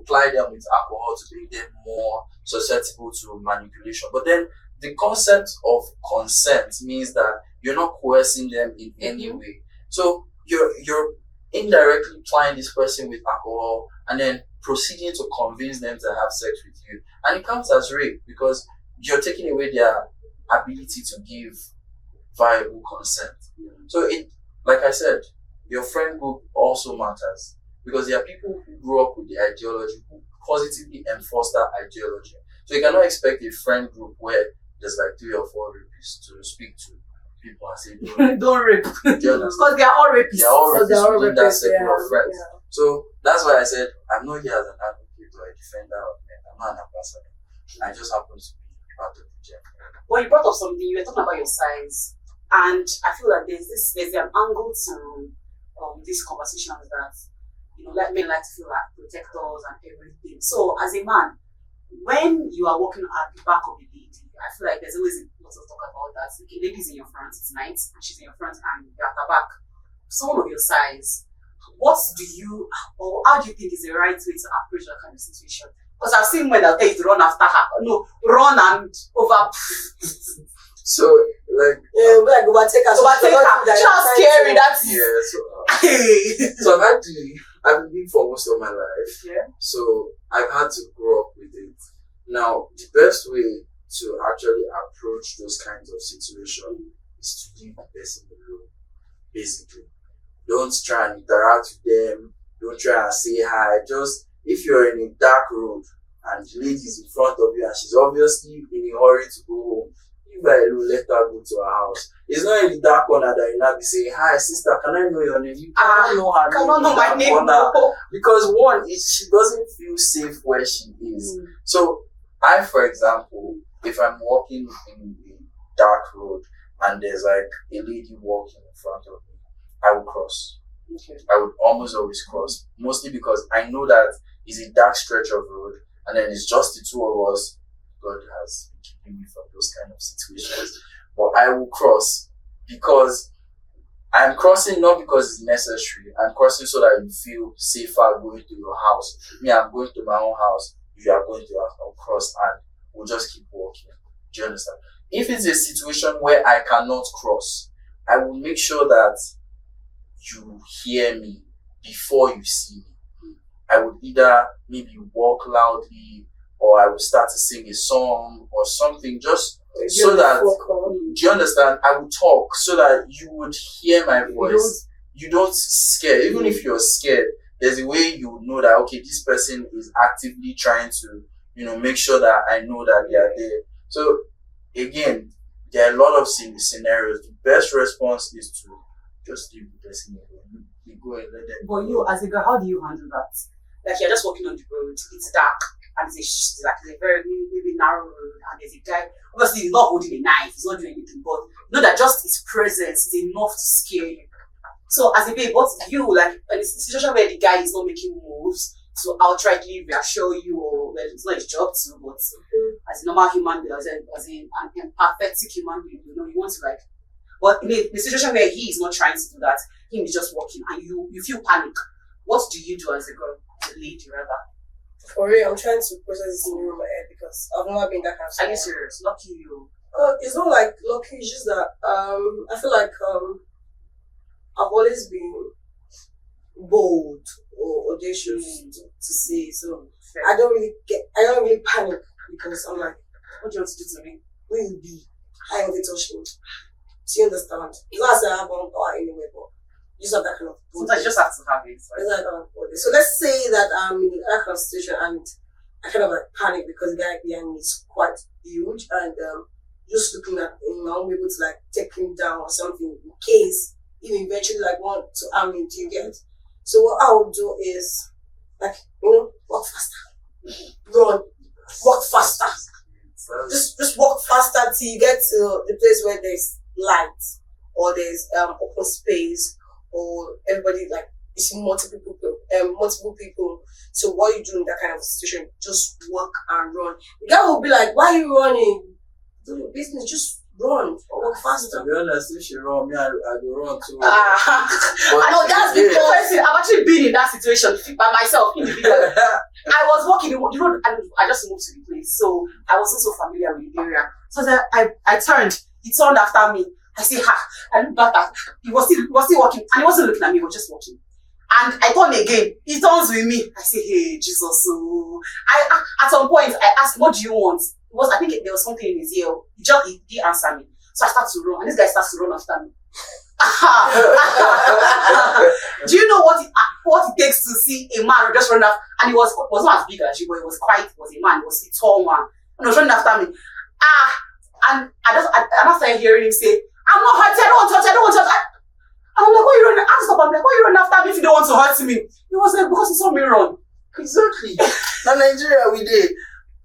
Ply them with alcohol to make them more susceptible to manipulation. But then the concept of consent means that you're not coercing them in any way. So you're indirectly plying this person with alcohol and then proceeding to convince them to have sex with you. And it counts as rape because you're taking away their ability to give viable consent. So like I said, your friend group also matters because there are people who grew up with the ideology who positively enforce that ideology. So you cannot expect a friend group where there's like 3 or 4 rapists to speak to people and say, don't rape. Because they are all rapists. They are all rapists within that circle of friends. Yeah. So that's why I said, I'm not here as an advocate or a defender of men. I'm not an ambassador. I just happen to be part of the gym. Well, you brought up something, you were talking about your size. And I feel like there's an angle to this conversation that, men like to feel like protectors and everything. So as a man, when you are walking at the back of the lady, I feel like there's always a lot of talk about that. Okay, lady's in your front, it's night, and she's in your front, and you're at the back. Someone of your size, how do you think is the right way to approach that kind of situation? Because I've seen men that tell you to run after her. No, run and over. So, like, like overtake her. Just scary. That's So I've been for most of my life. Yeah. So I've had to grow up with it. Now, the best way to actually approach those kinds of situations is to leave the person alone. Basically, don't try and interact with them. Don't try and say hi. Just if you're in a dark road and the lady is in front of you and she's obviously in a hurry to go home, leave her alone, let her go to her house. It's not in the dark corner that you now be saying, hi sister, can I know your name? You cannot know her name. Cannot know my name. Because one, she doesn't feel safe where she is. So I, for example, if I'm walking in the dark road and there's like a lady walking in front of me, I will cross. Okay. I would almost always cross, mostly because I know that it's a dark stretch of road and then it's just the two of us. God has been keeping me from those kind of situations. But I will cross because I'm crossing not because it's necessary. I'm crossing so that you feel safer going to your house. Me, I'm going to my own house. You are going to your house. I'll cross and we'll just keep walking. Do you understand? If it's a situation where I cannot cross, I will make sure that you hear me before you see me. I would either maybe walk loudly or I would start to sing a song or something just so that, do you understand? I would talk so that you would hear my voice. You don't scare. Even if you're scared, there's a way you know that, okay, this person is actively trying to, make sure that I know that they are there. So, again, there are a lot of scenarios. The best response is to just leave the person alone. You go and let them. But you, as a girl, how do you handle that? Like, you're just walking on the road, it's dark, and it's a very, really narrow road, and there's a guy. Obviously, he's not holding a knife, he's not doing anything, but you know that just his presence is enough to scare you. So, as a babe, what you like in a situation where the guy is not making moves to outrightly reassure you, or well, it's not his job to, but as a normal human being, as an empathetic human being, you want to like. But in a situation where he is not trying to do that, him is just walking, and you feel panic. What do you do as a girl, a lady rather? For real, I'm trying to process this in my head because I've never been that kind of. Are you serious? Lucky you. It's not like lucky. It's just that I feel like I've always been bold or audacious to say. So I don't really panic because I'm like, what do you want to do to me? Who you be? How you want to touch me? Do you understand? It's not as I have one power anyway, but you just have that kind of. Sometimes you just have to have it. Right? So let's say that I'm in that kind of situation and I kind of like panic because the guy behind me is quite huge and just looking at him, I won't be able to like take him down or something in case he eventually like want to harm me. Do you get? So what I will do is like walk faster, run, walk faster. Just walk faster till you get to the place where there's light or there's open space or everybody like you see multiple people. So what you do in that kind of situation, just walk and run. The guy will be like, why are you running? Do your business, just run or walk faster. To be honest, if she run, me, I go run too. I know that's because I've actually been in that situation by myself individually. I was walking the road and I just moved to the place, so I wasn't so familiar with the area. So then I turned, he turned after me. I said, I looked back at he was still walking and he wasn't looking at me, he was just walking. And I turned again, he turns with me. I say, hey, Jesus. So at some point I asked, what do you want? I think there was something in his ear. He didn't answer me. So I started to run, and this guy starts to run after me. Do you know what it takes to see a man just run after? And he was not as big as you, but he was a man. He was a tall man. And he was running after me. And I started hearing him say, I'm not hurt, I don't want to touch. And I'm like, why are you running? I had to stop. I'm like, why are you running after me if you don't want to hurt me? He was like, because he saw me run. Exactly. Now Nigeria we did.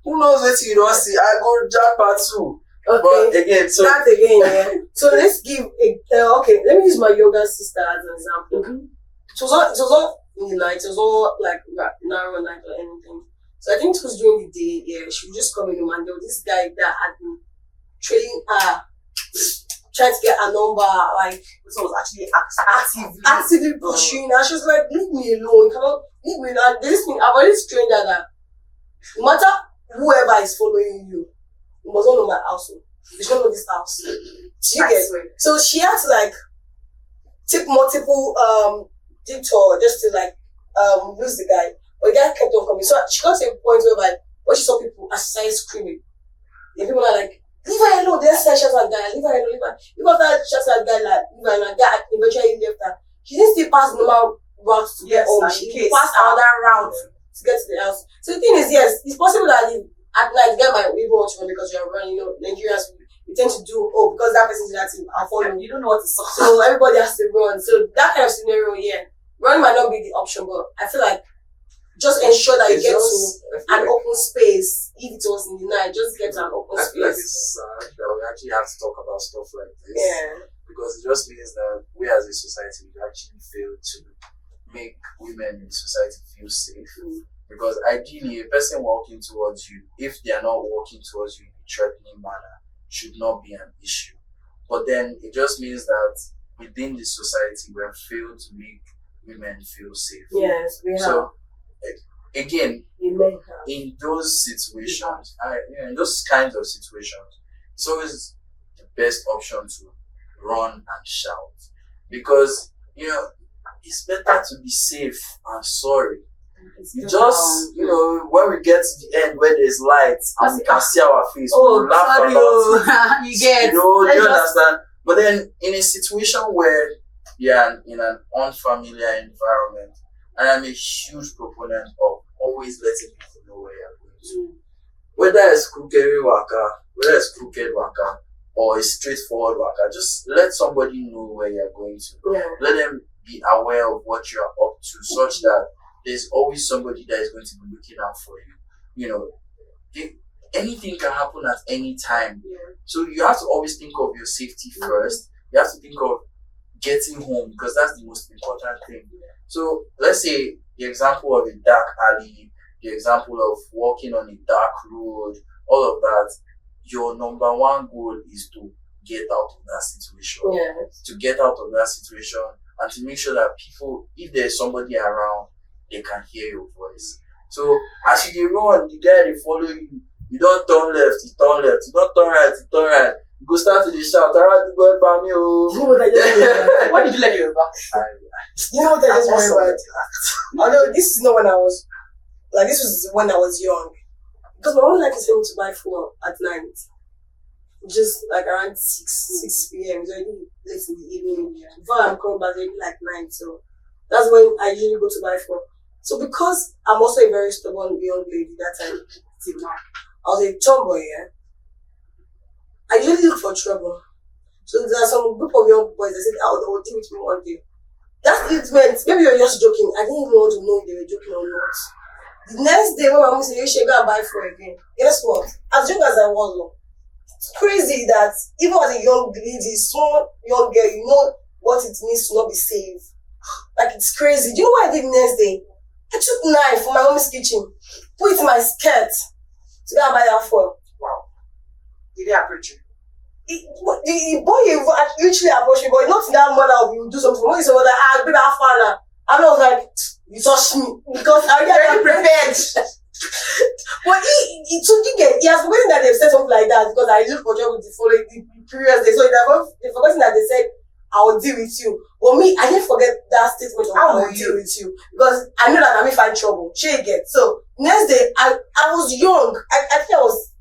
Who knows what you don't see? I go jackpot too. Okay. But again, so that again, yeah. So let's give okay. Let me use my younger sister as an example. Mm-hmm. It was not in the night. It was all like narrow night or anything. So I think it was during the day. Yeah, she would just come in and there was this guy that had been trailing her, trying to get a number. Like So it was actually actively pushing. And she was like, "Leave me alone. You cannot leave me alone." This thing, I've always trained her that no matter whoever is following you, you must not know my house. You should know this house. You get it? So she had to like take multiple detour just to like lose the guy. But the guy kept on coming. So she got to a point where when she saw people outside screaming, the people are like, leave her alone, then shout at guy, leave her alone, leave her. You got that shout at guy like leave her alone, guy eventually left her. She didn't still pass the normal route to get home. She passed another route to get to the house. So the thing is, yes, it's possible that at night the guy might even want to run because you're running, Nigerians we tend to do because that person's reacting, I'll follow. You don't know what is up. So everybody has to run. So that kind of scenario, yeah. Running might not be the option, but I feel like just ensure that you get to an open space. If it was in the night, just get to an open space. I feel like it's sad that we actually have to talk about stuff like this. Yeah. Because it just means that we as a society we actually fail to make women in society feel safe. Because ideally, a person walking towards you, if they are not walking towards you in a threatening manner, should not be an issue. But then it just means that within the society we have failed to make women feel safe. Yes, we have. So again, We may have. in those situations, in those kinds of situations, it's always the best option to run and shout, because it's better to be safe and sorry. You just, when we get to the end where there's lights and we can see our face, we laugh sorry, about it. you get. Do you understand? But then in a situation where you're in an unfamiliar environment, and I'm a huge proponent of always letting people know where you're going to. Whether it's crooked waka, or a straightforward waka, just let somebody know where you're going to. Yeah. Let them be aware of what you're up to, such that there's always somebody that is going to be looking out for you. Anything can happen at any time. Yeah. So you have to always think of your safety first. You have to think of getting home, because that's the most important thing. So let's say the example of a dark alley, the example of walking on a dark road, all of that, your number one goal is to get out of that situation. Yes. To get out of that situation and to make sure that people, if there's somebody around, they can hear your voice. So as you run, the guy they follow you. You don't turn left, you turn left. You don't turn right, you turn right. You go start to the shout, alright, go by me, oh. You know what I just remembered? What did you let you about? You know what I just Also, remembered? Although this is not when I was, this was when I was young. Because my mom liked to send me to buy food at night. Just around 6 p.m. It's already late in the evening. Before I'm coming back, it's already 9. So that's when I usually go to buy food. So because I'm also a very stubborn young lady that time, till now, I was a tomboy, yeah. I usually look for trouble. So there are some group of young boys that said, they will deal with me one day. That it meant, maybe you're just joking. I didn't even want to know if they were joking or not. The next day, when my mom said, you should go and buy food again. Guess what? As young as I was, it's crazy that even as a young lady, small young girl, you know what it means to not be safe. It's crazy. Do you know what I did the next day? I took knife from my mom's kitchen, put it in my skirt to go and buy that food. Wow. Did they approach you? The boy literally approached me, but not in that manner of you do something. When he said, I'll be that far now. And I was like, you touched me. Because I already had prepared. But he has forgotten that they've said something like that, because I looked for job with the previous day. So they've forgotten that they said, I will deal with you. But me, I didn't forget that statement of I will deal with you. Because I know that I may find trouble. She get. So next day, I was young. I think I was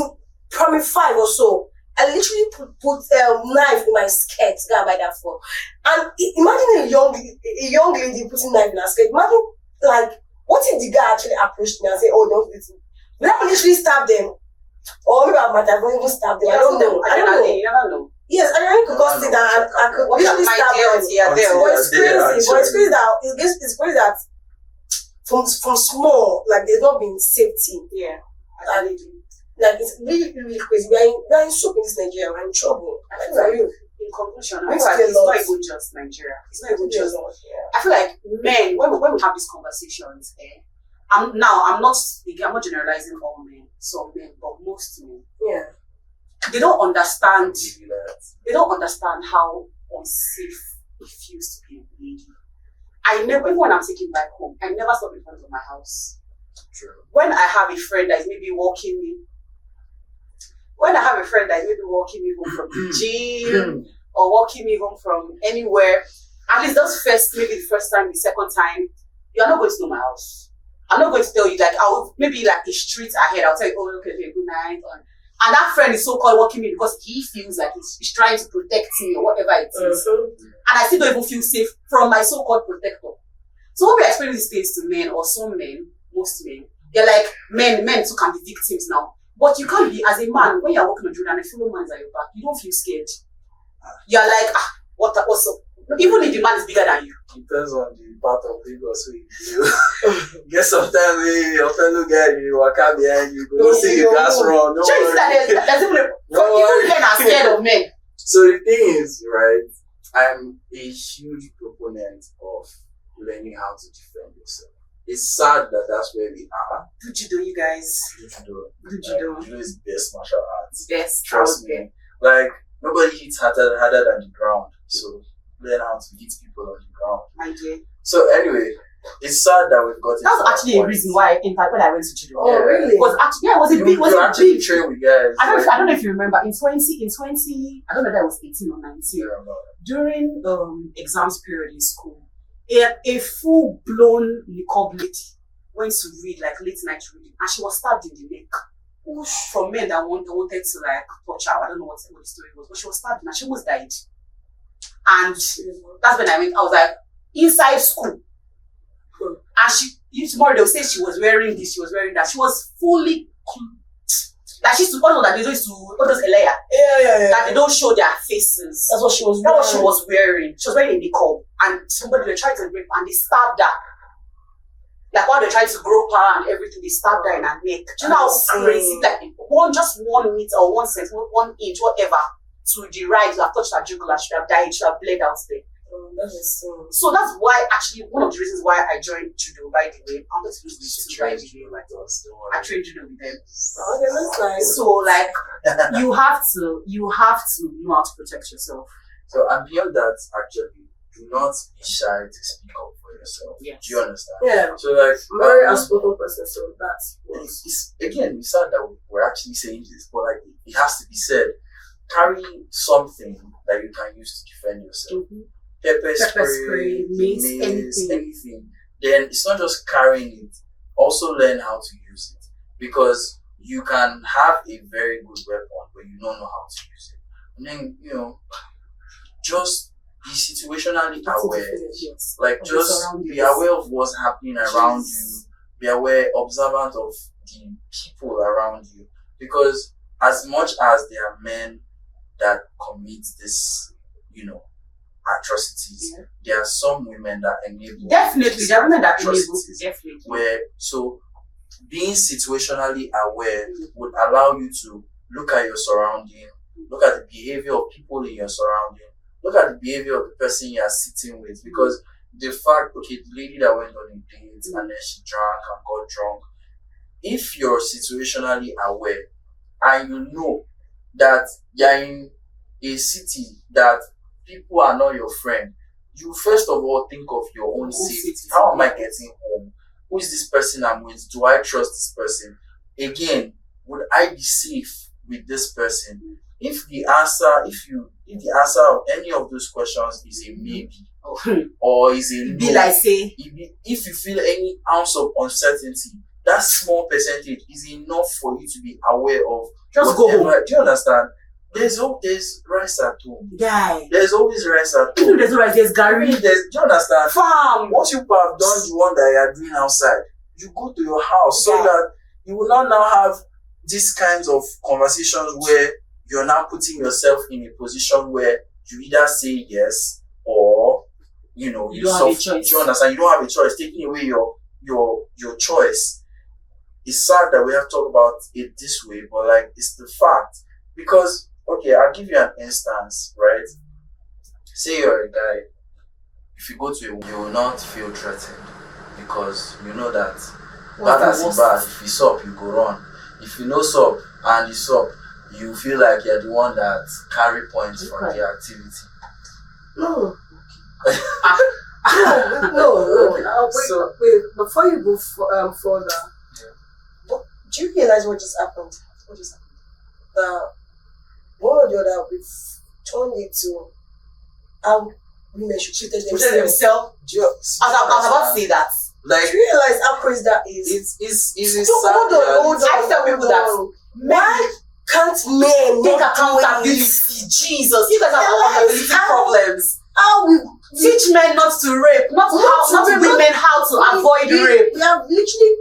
in primary 5 or so. I literally put a knife in my skirt to go and buy that phone. And imagine a young lady putting knife in her skirt. Imagine, what if the guy actually approached me and said, oh, don't do it. Will I literally stab them? Or maybe I might have even stabbed them. I don't know. You never know. Yes, I didn't could sit down. I could literally stab them. But it's crazy that from small, there's not been safety. Yeah. It's really, really crazy. We are in soup in this Nigeria. We're in trouble. I feel like, in conclusion, I feel like it's not even just Nigeria. It's not even just. I feel like men, when we have these conversations, I'm not generalizing all men, some men, but most men. Yeah. They don't understand. They don't understand how unsafe it feels to be a lady. Even when I'm taking back home, I never stop in front of my house. True. When I have a friend that is maybe walking me home from the gym or walking me home from anywhere, at least maybe the first time, the second time, you're not going to know my house. I'm not going to tell you I'll maybe a street ahead, I'll tell you, oh, okay, good night. And that friend is so-called walking me because he feels like he's trying to protect me or whatever it is. And I still don't even feel safe from my so-called protector. So when we explain these things to men or some men, most men, they're like, men too can be victims now. But you can't be, as a man, when you're walking on the road and a fellow man is at your back, you don't feel scared. You're like, what's up? Even if the man is bigger than you. Depends on the part of Lagos you guess sometimes your fellow guy you walk out behind you, go see your gas run. No sure, there's even men are scared of men. So the thing is, right, I'm a huge proponent of learning how to defend yourself. It's sad that that's where we are. Judo, you guys. Judo Judo is best martial arts. Best. Trust me. Nobody hits harder than the ground. So learn how to hit people on the ground. My dear. So anyway, it's sad that we've got. That was actually a reason why I entered when I went to judo. Oh, really? It was actually, it was a big, You actually train with guys. I don't know if you remember, in 20, I don't know if that was 18 or 19, Yeah, during exams period in school, a full-blown niqab lady went to read, like late night reading, and she was stabbed in the neck from men that wanted to like touch her. I don't know what the story was, but she was stabbed and she almost died. And that's when I was like, inside school. And tomorrow they'll say she was wearing this, she was wearing that. She was fully, like she used to, all those Elia. Yeah. That they don't show their faces. That's what she was That's wearing. what she was wearing. She was wearing a niqab, and somebody were trying to rape her, and they stabbed her. Like while they're trying to grope her and everything, they stabbed her in her neck. Do you know how crazy? Like just 1 meter or 1 centimeter, 1 inch, whatever, to the right, to have touched her jugular, she should have died, she should have bled out there. That is so. So that's why, actually, one of the reasons why I joined judo, by the way. I'm going to use this to by the way. I trained judo with them. Okay, that's nice. So like, you have to know how to protect yourself. So and beyond that, actually, do not be shy to speak up for yourself. Yes. Do you understand? Yeah. So like, I'm very outspoken person, so that's it's sad that we're actually saying this, but like it has to be said. Carry something that you can use to defend yourself. Mm-hmm. Pepper spray, mace, anything. Then it's not just carrying it. Also learn how to use it, because you can have a very good weapon, but you don't know how to use it. And then just be situationally aware. Yes. Like just be aware of what's happening around you. Be aware, observant of the people around you, because as much as there are men that commit this, atrocities, there are some women that enable. Definitely, there are women that enable. atrocities. Definitely. So being situationally aware would allow you to look at your surrounding, look at the behavior of people in your surrounding, look at the behavior of the person you are sitting with, because the fact, the lady that went on a date and then she drank and got drunk, if you're situationally aware and you know that you're in a city that people are not your friend, you first of all think of your own safety. How am I getting home? Who is this person I'm with? Do I trust this person? Again, would I be safe with this person? If the answer of any of those questions is a maybe or is a no, if you feel any ounce of uncertainty, that small percentage is enough for you to be aware of. Just whatever. go home. Do you understand? There's rice at home. Guy. There's always rice at Even home. if there's no rice, there's Gary. Do you understand? Farm. Once you have done the one that you are doing outside, you go to your house so Yeah. that you will not now have these kinds of conversations where you're now putting yourself in a position where you either say yes or you don't have a choice. Do you understand? You don't have a choice. Taking away your choice. It's sad that we have to talk about it this way, but like it's the fact. Because I'll give you an instance, right? Say you're a guy. If you go to you will not feel threatened because you know that bad as it bad. If you sup, you go run. If you know sup and you sup, you feel like you're the one that carry points from the activity. No. No. Wait. Before you go further, do you realize what just happened? What just happened? One or the other, we've turned it to how women should treat themselves. I was about to say that. Like, Do you realize how crazy that is? it's a So sad hold on. I tell people that Why can't men take not do accountability. it? Jesus, you guys have accountability problems. How we Teach men not to rape, not women how to avoid rape. We have literally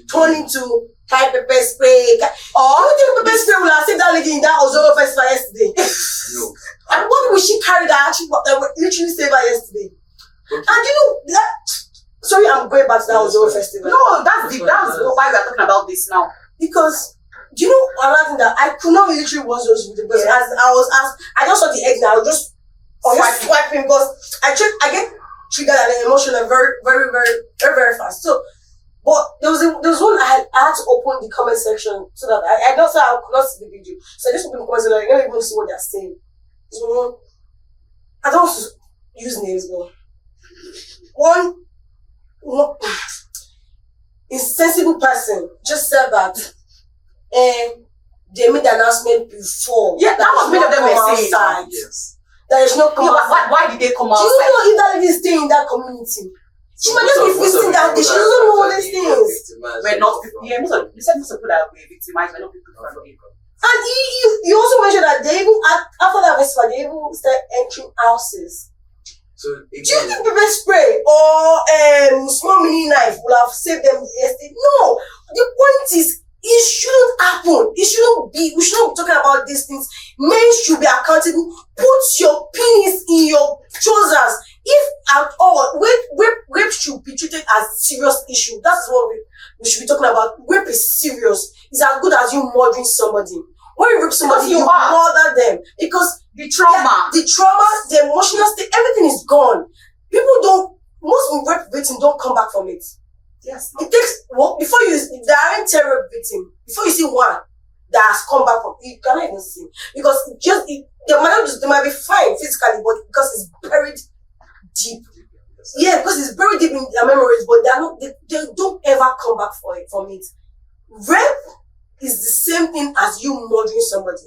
turned into type pepper spray. Or Do you think pepper spray will have saved that lady in that Ozoro festival yesterday? No. And what will she carry that will literally save her yesterday? Okay. And you know that. Sorry, I'm going back to that Ozoro festival. no, that's why we are talking about this now. Because do you know another thing that I could not literally watch those videos because as I was asked, I just saw the egg now, just swiping because I get triggered and emotional very, very, very, very, very fast. So, but there was one I had to open the comment section so that I don't say I could not see the video. So I just opened the comment section, I didn't even see what they're saying. So I don't want to use names, but one insensible person just said that they made the announcement before. Yeah, that was many of them were saying. outside. Yes. That is not come Yeah, but outside. why did they come Do outside? you know if that lady is staying in that community? She might just be facing that day. She doesn't know all these things. We're not people. Yeah, most of people that were victimized were not people from the. And you also mentioned that they even after that festival they even started entering houses. So Do you think again, pepper spray or small mini knife will have saved them yesterday? No. The point is, it shouldn't happen. It shouldn't be. We shouldn't be talking about these things. Men should be accountable. Put your penis in your trousers. If at all, rape should be treated as a serious issue. That's what we should be talking about. Rape is serious. It's as good as you murdering somebody. When you rape somebody, Because you murder them. Because The trauma. the trauma, the emotional state, everything is gone. Most rape victims don't come back from it. Yes. It takes, before there aren't terror victim, before you see one that has come back from, you cannot even see. Because they might be fine physically, but because it's buried deep. Yeah, because it's buried deep in their memories, but they don't ever come back from it. Rape is the same thing as you murdering somebody.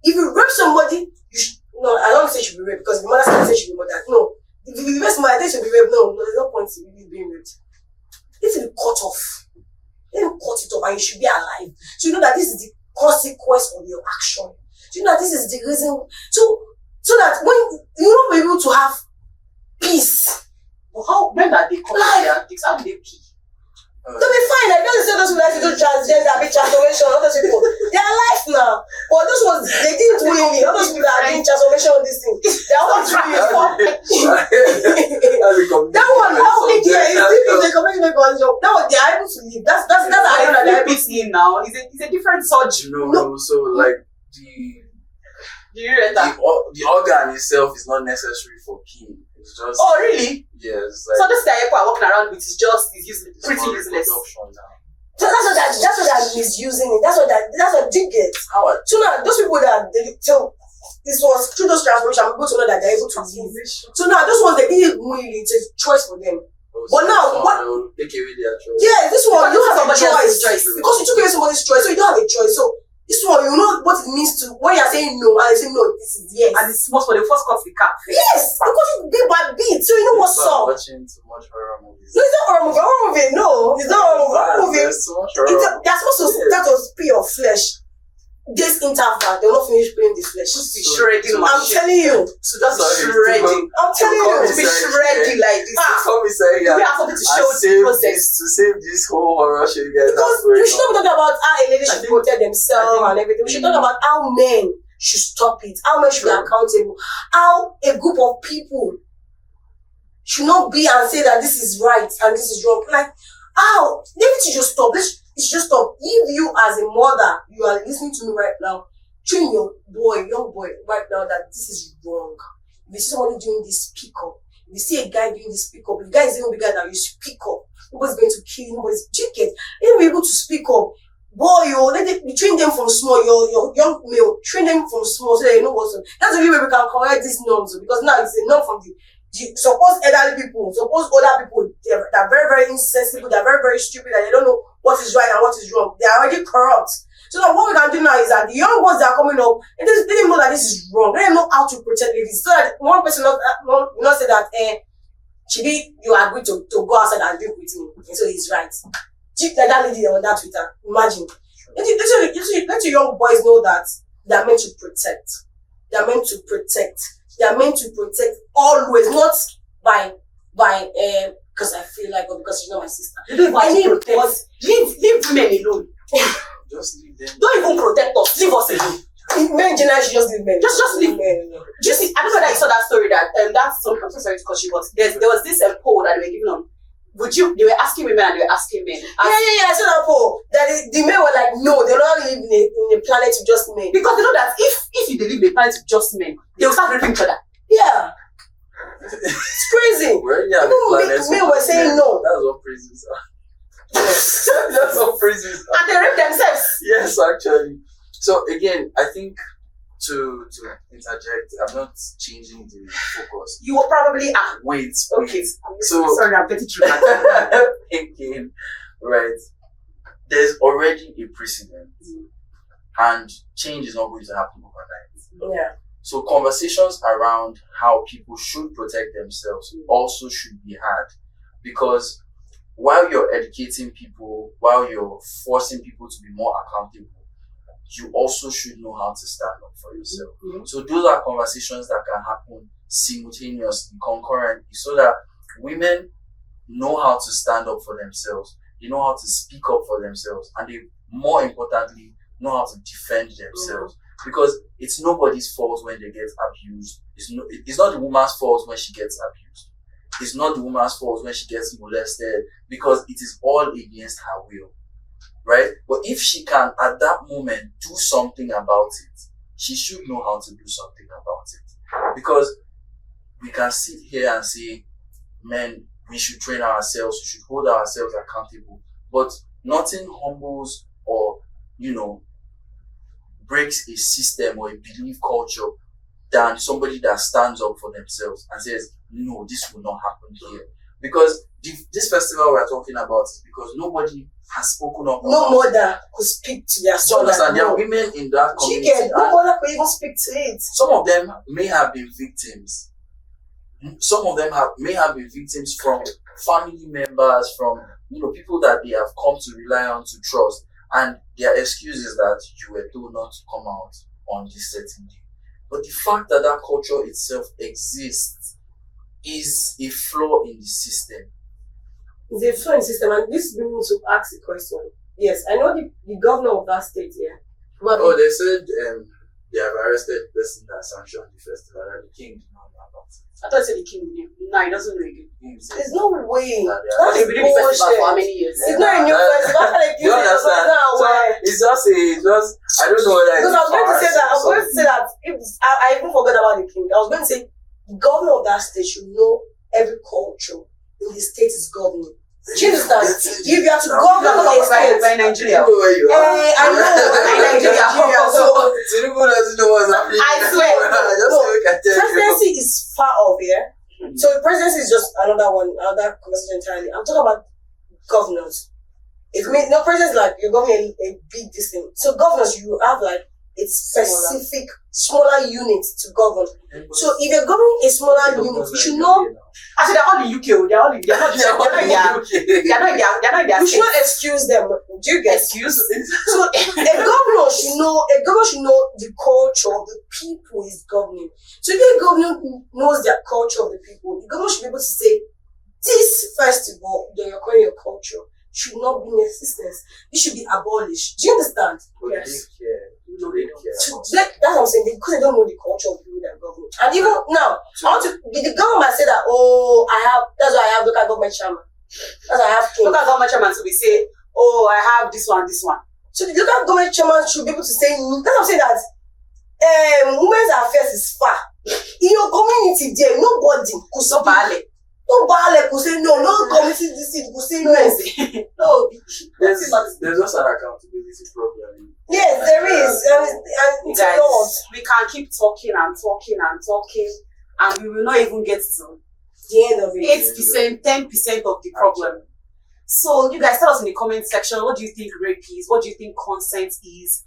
If you rape somebody, no, I don't say she should be raped because the mother said she should be murdered. No. If you rape somebody, I think she should be raped. No, there's no point in you being raped. It will be cut off. Let him cut it off and you should be alive. So you know that this is the consequence of your action. So you know that this is the reason. So that when you will be able to have peace. But when are they coming to their dicks? How do they pee? They'll be fine. I don't say those who like to do transgender, be transformation, all those people. They are alive now. But those ones, they didn't willingly. All those people that are doing transformation on this thing, they are all trying to that one, they coming to make one job. That one, they are able to live. That's how I know that they're able to live. Now. It's a different surgery. no. So like Do you read that? the organ itself is not necessary for peeing. It's just Oh, really? yes. So this guy people are walking around with is pretty for useless. reproduction now. So that's what they're misusing it. That's what they get. So now those people this was through those transformations, I'm able to know that they're able to live. So now those ones they didn't really, it's a choice for them. But now what? Take away their choice. Yeah, this one you don't have a Somebody else's choice choice. because you took away somebody's choice, so you don't have a choice. So this one, you know what it means to when you're saying no and you say no, this is yes. And it's most for the first cut the cap. Yes, because you did by beat, so you know what's up. Watching too much horror movies. No, it's not horror movie. Horror movie, no, it's not horror movie. There's too much horror. They're supposed to start to pay your flesh. This interval, they'll not finish paying the flesh. Just be shredding. I'm telling you. So that's how shredding. I'm telling To you. be shredding like this. Come inside We here. have something to I show the saved process. this to save this whole horror show you guys Because have going we should not be on. talking about how a lady should protect themselves and everything. We should talk about how men should stop it, how men should be accountable, how a group of people should not be and say that this is right and this is wrong. Like, how? Maybe to just stop. It should just stop. If you as a mother, you are listening to me right now, train your young boy right now that this is wrong. If you see somebody doing this, speak up. If you see a guy doing this, speak up. If the guy is even bigger than you, speak up. Nobody's going to kill you, nobody's chicken. They'll be able to speak up. Boy, train them from small, your young male, train them from small so they know what's up. That's the only way we can correct these norms, because now it's a norm from the suppose elderly people, suppose older people, they're very, very insensible, they're very, very stupid, and they don't know what is right and what is wrong. They are already corrupt. So now what we can do now is that the young ones that are coming up, they didn't know that this is wrong. They didn't know how to protect ladies. So that one person will not say that, Chibi, you agree to go outside and drink with me. And so he's right. Like that lady on that Twitter. Imagine. Let your young boys know that they are meant to protect. They are meant to protect. They are meant to protect always, not by because I feel like, or because she's not my sister. You don't even protect. Leave women alone. Just leave them. Don't even protect us. Leave us alone. Men generally should just leave men. Just leave men. Do you see? I don't know that you saw that story that that's so. I'm so sorry to cut you, but there was this poll that they were giving on. They were asking women and they were asking men. Yeah. I saw that poll. That the men were like, no, they don't live in a planet with just men. Because they know that if you live in a planet with just men, they will start raping each other. Yeah. It's crazy. Men were saying no. That's what prisons are. That's what prisons are. And they rape themselves. Yes, actually. So again, I think to interject, I'm not changing the focus. You will probably are. Wait. Okay. So Sorry, I'm getting triggered. thinking, right? There's already a precedent, and change is not going to happen overnight. Yeah. So conversations around how people should protect themselves also should be had, because while you're educating people, while you're forcing people to be more accountable, you also should know how to stand up for yourself. So those are conversations that can happen simultaneously, concurrently, so that women know how to stand up for themselves, they know how to speak up for themselves, and they, more importantly, know how to defend themselves. Because it's nobody's fault when they get abused. It's not the woman's fault when she gets abused. It's not the woman's fault when she gets molested, because it is all against her will, right? But if she can, at that moment, do something about it, she should know how to do something about it. Because we can sit here and say, men, we should train ourselves, we should hold ourselves accountable, but nothing humbles or, breaks a system or a belief culture than somebody that stands up for themselves and says, no, this will not happen here. Because this festival we're talking about is because nobody has spoken up. No mother could speak to their son. There are women in that community. No mother could even speak to it. Some of them may have been victims. Some of them may have been victims from family members, from people that they have come to rely on, to trust. And their excuse is that you were told not to come out on this certain day. But the fact that that culture itself exists is a flaw in the system. It's a flaw in the system, and this brings me to ask the question. Yes, I know the governor of that state here. Oh, they said they have arrested the person that sanctioned the festival, and the king did not know about it. I thought you said the king knew. No, he doesn't know again. There's no way. But they've been doing the festival for how many years? It's not a new festival. After they You killed it, it's understand? not aware. It's just I don't know whether Because I was going to say that. I was farce or going to say that. If I even forgot about the king. I was going to say the governor of that state should know every culture in the state is governing. Do you understand? If you have to govern a state, By Nigeria. You know where you are. I know. Nigeria. So Tinubu doesn't know what's happening. I swear. Just No, so we can tell you. presidency is far off here. So the presidency is just another conversation entirely. I'm talking about governors. President is like you're governing a big distance. So governors, you have like a specific smaller unit to govern. So if you're governing a smaller unit, you should know. I said they're all in UK. They're not in their. You should not excuse them. Do you get Excuse? So a governor should know the culture of the people he's governing. So if a governor knows their culture of the people, the governor should be able to say, this festival that you're calling your culture should not be in existence. It should be abolished. Do you understand? Yes. So that's what I'm saying, because they don't know the culture of the people that govern. And even now, the government say that, that's why I have local government chairman. That's why I have king. Local government chairman to be say, I have this one. So the local government chairman should be able to say, that's what I'm saying, that women's affairs is far. In your community there, nobody could say could say no community this could say no. No. There's also an accountability problem. Yes, there is. And it's a lot. We can keep talking, and we will not even get to The end of it. 8%, 10% of the problem. So you guys tell us in the comment section, what do you think rape is? What do you think consent is?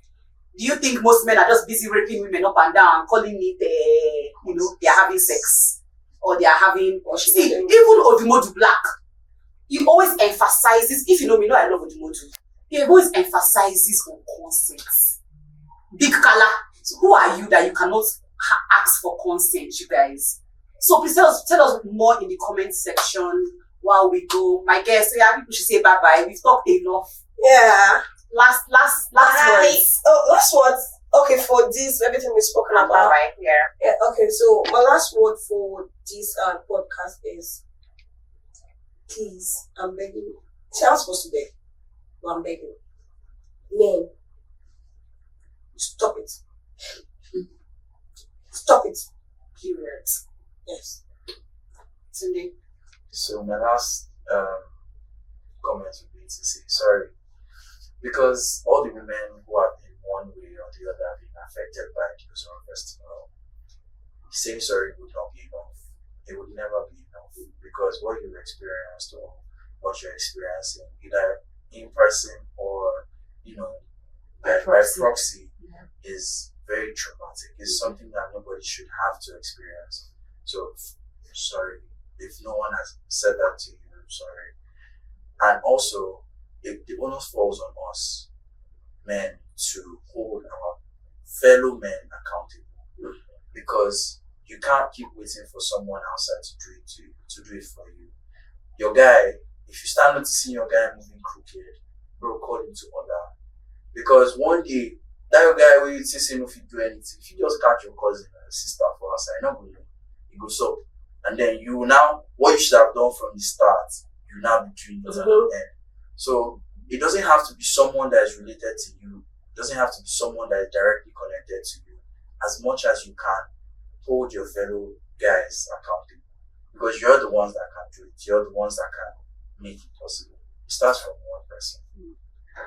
Do you think most men are just busy raping women up and down, calling it, they are having sex? Or they are having, see, even Odumodu Black, he always emphasizes, if you know me, I love Odumodu, he always emphasizes on consent. Big Kala, so who are you that you cannot ask for consent, you guys? So please tell us more in the comment section while we go. My guests, people should say bye-bye. We've talked enough. Yeah. Last words. Last words. Okay, for this, everything we've spoken about. Bye-bye. Yeah. Okay, so my last word for this podcast is, please, I'm begging you. See, I'm supposed to beg, but I'm begging you. Men, stop it. Stop it. Period. Yes. Tunde. So my last comment would be to say sorry, because all the women who have been one way or the other being affected by news or festival, saying sorry would not be enough. It would never be enough because what you've experienced or what you're experiencing, either in person or by proxy, Yeah. is very traumatic. It's something that nobody should have to experience. So sorry if no one has said that to you. Sorry, and also the onus falls on us men to hold our fellow men accountable because you can't keep waiting for someone outside to do it for you. Your guy, if you start noticing your guy moving crooked, bro, call him to order. Because one day, that your guy will say him if you do anything. If you just catch your cousin or sister for outside, not going to you go so. And then you now, what you should have done from the start, you now be doing it at the end. So it doesn't have to be someone that is related to you. It doesn't have to be someone that is directly connected to you. As much as you can, hold your fellow guys accountable. Because you're the ones that can do it. You're the ones that can make it possible. It starts from one person.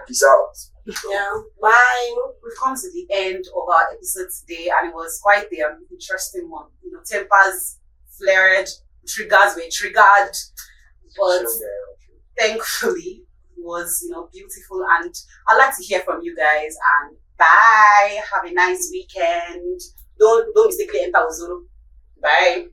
Peace out. Yeah. Bye. We've come to the end of our episode today, and it was quite the interesting one. Tempers flared, triggers were triggered, but thankfully it was beautiful. And I'd like to hear from you guys. And bye. Have a nice weekend. Don't mistakenly enter Ozuru. Bye.